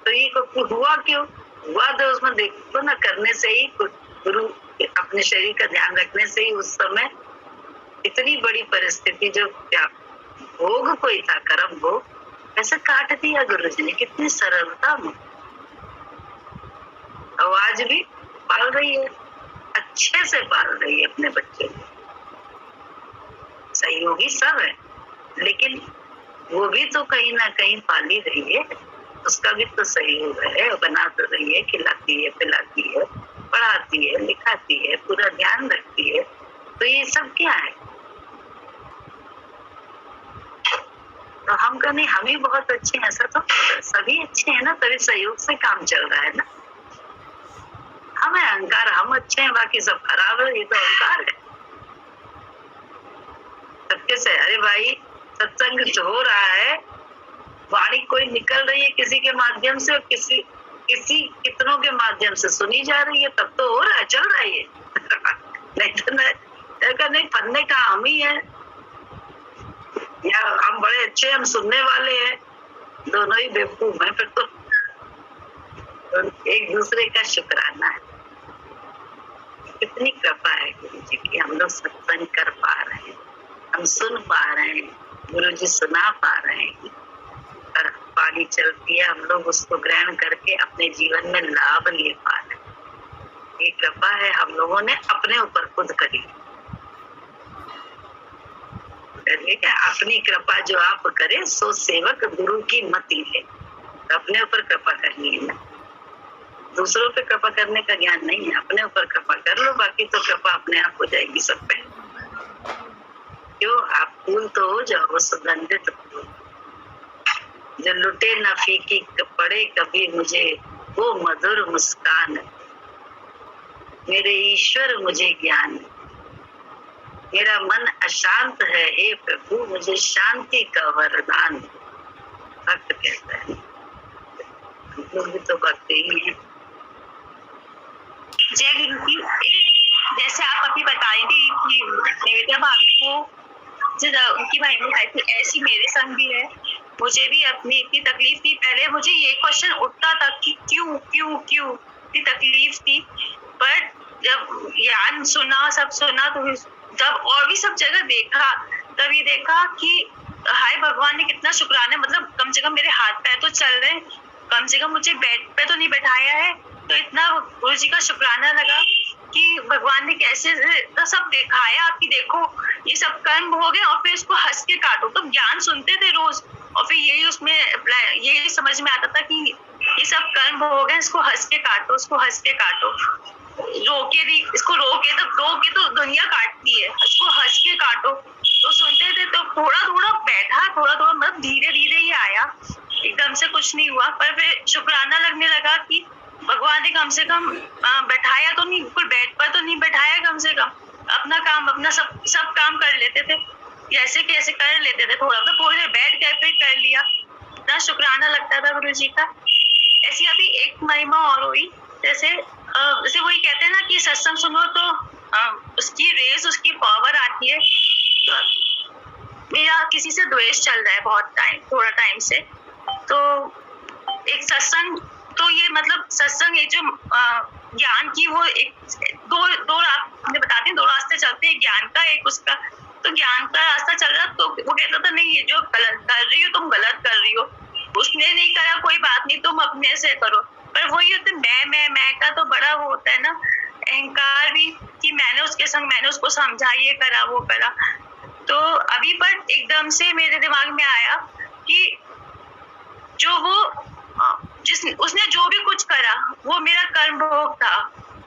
तो ये हुआ क्यों हुआ, तो उसमें देखो ना, करने से ही, गुरु अपने शरीर का ध्यान रखने से ही उस समय इतनी बड़ी परिस्थिति जो क्या भोग कोई था, कर्म भोग, ऐसे काट दिया गुरु जी ने, कितनी सरलता में। और आज भी पाल रही है, अच्छे से पाल रही है अपने बच्चे को। सहयोगी सब है, लेकिन वो भी तो कहीं ना कहीं पाल ही रही है, उसका भी तो सहयोग है। बना तो रही है, खिलाती है, पिलाती है, पढ़ाती है, लिखाती है, पूरा ध्यान रखती है। तो ये सब क्या है। तो हम कहने हम ही बहुत अच्छे हैं, ऐसा तो सभी अच्छे हैं ना, तभी सहयोग से काम चल रहा है ना। हमें अहंकार, हम अच्छे हैं बाकी सब खराब है, ये तो अहंकार है सबके से। अरे भाई सत्संग जो हो रहा है, वाणी कोई निकल रही है किसी के माध्यम से और किसी कितनों के माध्यम से सुनी जा रही है, तब तो हो रहा है, चल रहा है ये। नहीं तो नहीं, फन्ने का हम ही है या हम बड़े अच्छे, हम सुनने वाले हैं, दोनों ही बेवकूफ हैं। फिर तो एक दूसरे का शुक्राना है। कितनी कृपा है गुरु जी की, हम लोग सत्संग कर पा रहे हैं, हम सुन पा रहे हैं, गुरु जी सुना पा रहे हैं, और पानी चलती है, हम लोग उसको ग्रहण करके अपने जीवन में लाभ ले पा रहे हैं। ये कृपा है हम लोगों ने अपने ऊपर खुद करी। ठीक है, अपनी कृपा जो आप करें सो सेवक गुरु की मति है, तो अपने ऊपर कृपा करनी है ना। दूसरों पे कृपा करने का ज्ञान नहीं है, अपने ऊपर कृपा कर लो, बाकी तो कृपा अपने आप हो जाएगी सब पे। क्यों? आप फूल तो हो जाओ, वो सुगंधित फूल जो लुटे न फीकी पड़े कभी मुझे, वो मधुर मुस्कान मेरे ईश्वर मुझे ज्ञान, मेरा मन अशांत है हे प्रभु मुझे शांति का वरदान। भक्त कहता है, लोग भी तो भक्त ही हैं। जय गुरु जी, जैसे आप अभी बता रही थी कि निवेदिता भाभी को उनकी महिमा आई थी, ऐसी मेरे संग भी है। मुझे भी अपनी इतनी तकलीफ थी, पहले मुझे ये क्वेश्चन उठता था कि क्यों क्यों क्यों इतनी तकलीफ थी, पर जब ज्ञान सुना, सब सुना, तो जब और भी सब जगह देखा, तब ये देखा कि हाय भगवान ने कितना शुक्राना, मतलब कम से कम मेरे हाथ पैर तो चल रहे, कम से कम मुझे बेड पे तो नहीं बैठाया है, तो इतना गुरु जी का शुक्राना लगा कि भगवान ने कैसे सब दिखाया कि देखो ये सब कर्म हो गए और फिर इसको हंस के काटो। तो ज्ञान सुनते थे रोज और फिर यही उसमें यही समझ में आता था कि ये सब कर्म हो गए, इसको हंस के काटो, इसको हंस के काटो, रोके नहीं, इसको रोके तो दुनिया काटती है, इसको हंस के काटो। तो सुनते थे, तो थोड़ा थोड़ा बैठा, थोड़ा थोड़ा मतलब धीरे धीरे ही आया, एकदम से कुछ नहीं हुआ, पर फिर शुक्राना लगने लगा कि भगवान ने कम से कम बैठाया तो नहीं, बिल्कुल बेड पर तो नहीं बैठाया, कम से कम अपना काम, अपना सब काम कर लेते थे, कैसे कैसे कर लेते थे, थोड़ा तो थोड़ी देर बैठ गए फिर कर लिया, इतना शुक्राना लगता था गुरु जी का। ऐसी अभी एक महिमा और हुई, जैसे वही कहते हैं ना कि सत्संग सुनो तो उसकी रेस, उसकी पावर आती है। तो मेरा किसी से द्वेष चल रहा है बहुत थोड़ा टाइम से, तो एक सत्संग, तो ये मतलब सत्संग, ये जो ज्ञान की वो एक दो रास्ते बताते हैं, दो रास्ते चलते हैं ज्ञान का, एक उसका, तो ज्ञान का रास्ता चल रहा, तो वो कहता था नहीं ये जो गलत कर रही हो तुम, गलत कर रही हो, उसने नहीं करा कोई बात नहीं, तुम अपने से करो। पर वही होता है मैं का तो बड़ा वो होता है ना, अहंकार भी, कि मैंने उसके संग, मैंने उसको समझा, ये करा वो करा। तो अभी पर एकदम से मेरे दिमाग में आया कि जो वो उसने जो भी कुछ करा वो मेरा कर्म भोग था,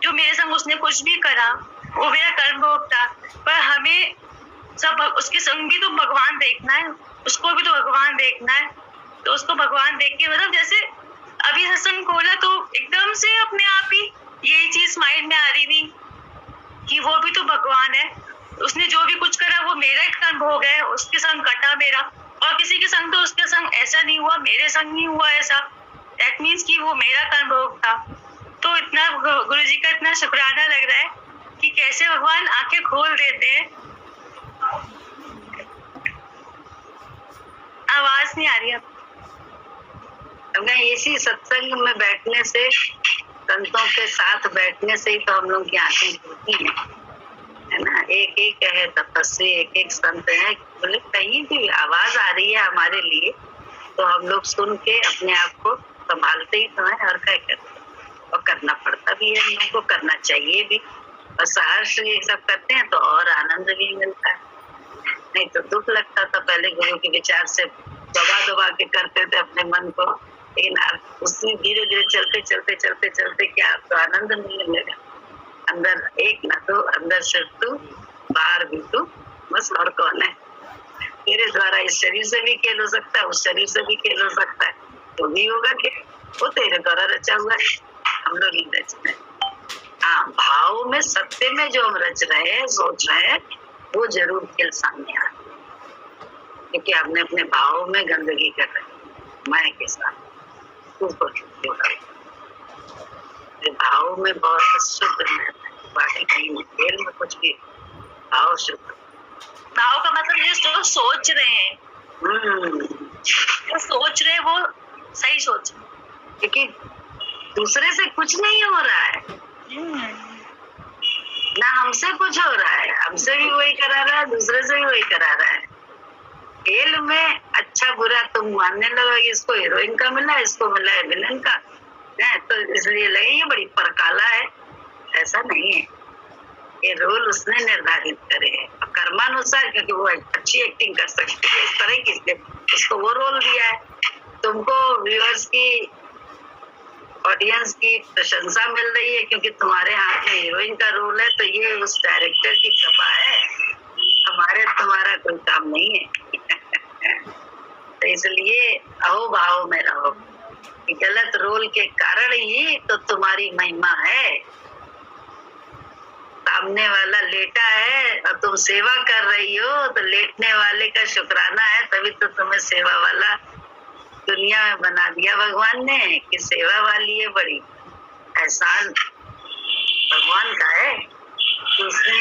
जो मेरे संग उसने कुछ भी करा वो मेरा कर्म भोग था, पर हमें सब उसके संग भी तो भगवान देखना है, उसको भी तो भगवान देखना है। तो उसको भगवान देख के, मतलब जैसे अभी सत्संग खोला तो एकदम से अपने आप ही यही चीज माइंड में आ रही थी कि वो भी तो भगवान है, उसने जो भी कुछ करा वो मेरा ही कर्म भोग है, उसके संग कटा मेरा, और किसी के संग तो उसके संग ऐसा नहीं हुआ, मेरे संग नहीं हुआ ऐसा, दैट मीन्स कि वो मेरा कर्म भोग था। तो इतना गुरु जी का इतना शुक्राना लग रहा है कि कैसे भगवान आंखें खोल देते हैं। आवाज नहीं आ रही अब। इसी सत्संग में बैठने से, संतों के साथ बैठने से ही तो हम लोग की आंखें खुलती हैं, है ना। एक एक है तपस्वी, एक एक संत है, बोले कहीं भी आवाज आ रही है हमारे लिए तो हम लोग सुन के अपने आप को संभालते ही तो है, और क्या करते, और करना पड़ता भी है, हम लोग को करना चाहिए भी, और सहर्ष ये सब करते हैं तो और आनंद भी मिलता है। नहीं तो दुख लगता था, पहले गुरु के विचार से दबा के करते थे अपने मन को, लेकिन उसमें धीरे धीरे चलते चलते चलते चलते क्या तो आनंद मिलने लगा। अंदर एक ना तो, अंदर सिर्फ तू, बाहर भी तू, बस और कौन है। तेरे द्वारा इस शरीर से भी खेल हो सकता है, उस शरीर से भी खेल हो सकता है, तो भी होगा कि वो तेरे द्वारा रचा हुआ है, हम लोग नहीं रच रहे। हाँ, भाव में, सत्य में जो हम रच रहे हैं, सोच रहे हैं, वो जरूर खेल सामने आ, क्योंकि आपने अपने भाव में गंदगी कर रही, मैं के साथ भाव में बहुत शुद्ध है, बाकी कहीं खेल में कुछ भी, भाव शुद्ध। भाव का मतलब ये जो सोच रहे हैं, वो सोच रहे, वो सही सोच, क्योंकि दूसरे से कुछ नहीं हो रहा है, ना हमसे कुछ हो रहा है, हमसे भी वही करा रहा है, दूसरे से भी वही करा रहा है। खेल में अच्छा बुरा तुम मानने लगोगे, इसको हीरोइन का मिला, इसको मिला है विलन का, है तो इसलिए लगे ये बड़ी परकाला है, ऐसा नहीं है। ये रोल उसने निर्धारित करे हैं और कर्मानुसार, क्योंकि वो अच्छी एक्टिंग कर सकती है इस तरह की, इसलिए उसको वो रोल दिया है। तुमको व्यूअर्स की और ऑडियंस की प्रशंसा मिल रही है क्योंकि तुम्हारे हाथ में हीरोइन का रोल है, तो ये उस डायरेक्टर की कृपा है, हमारे तुम्हारा कोई काम नहीं है। तो इसलिए अहोभाव में रहो। गलत रोल के कारण ही तो तुम्हारी महिमा है। सामने वाला लेटा है और तुम सेवा कर रही हो, तो लेटने वाले का शुक्राना है, तभी तो तुम्हें सेवा वाला दुनिया में बना दिया भगवान ने कि सेवा वाली है बड़ी। एहसान भगवान का है कि उसने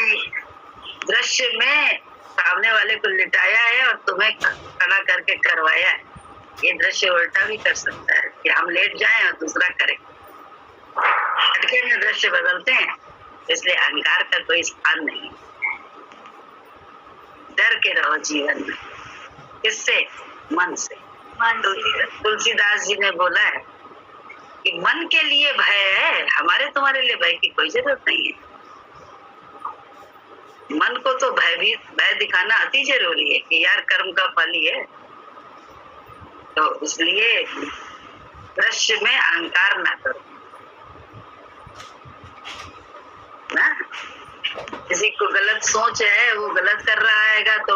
दृश्य में सामने वाले को लिटाया है और तुम्हें खड़ा करके करवाया है। ये दृश्य उल्टा भी कर सकता है कि हम लेट जाएं और दूसरा करे। झटके में दृश्य बदलते हैं, इसलिए अहंकार का कोई स्थान नहीं। डर के रहो जीवन में। किससे? मन से। तुलसीदास जी ने बोला है कि मन के लिए भय है, हमारे तुम्हारे लिए भय की कोई जरूरत नहीं है। मन को तो भय दिखाना अति जरूरी है कि यार कर्म का फल ही है। तो इसलिए दृश्य में अहंकार ना करो ना। किसी को गलत सोच है, वो गलत कर रहा है तो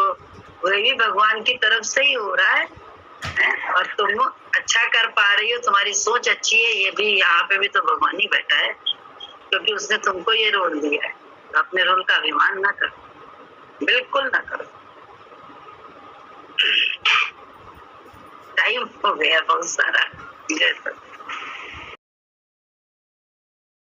वही भी भगवान की तरफ से ही हो रहा है, और तुम अच्छा कर पा रही हो, तुम्हारी सोच अच्छी है, ये भी यहाँ पे भी तो भगवान ही बैठा है क्योंकि उसने तुमको ये रोल दिया है। तो अपने रोल का अभिमान ना करो, बिल्कुल ना करो। टाइम हो गया बहुत सारा।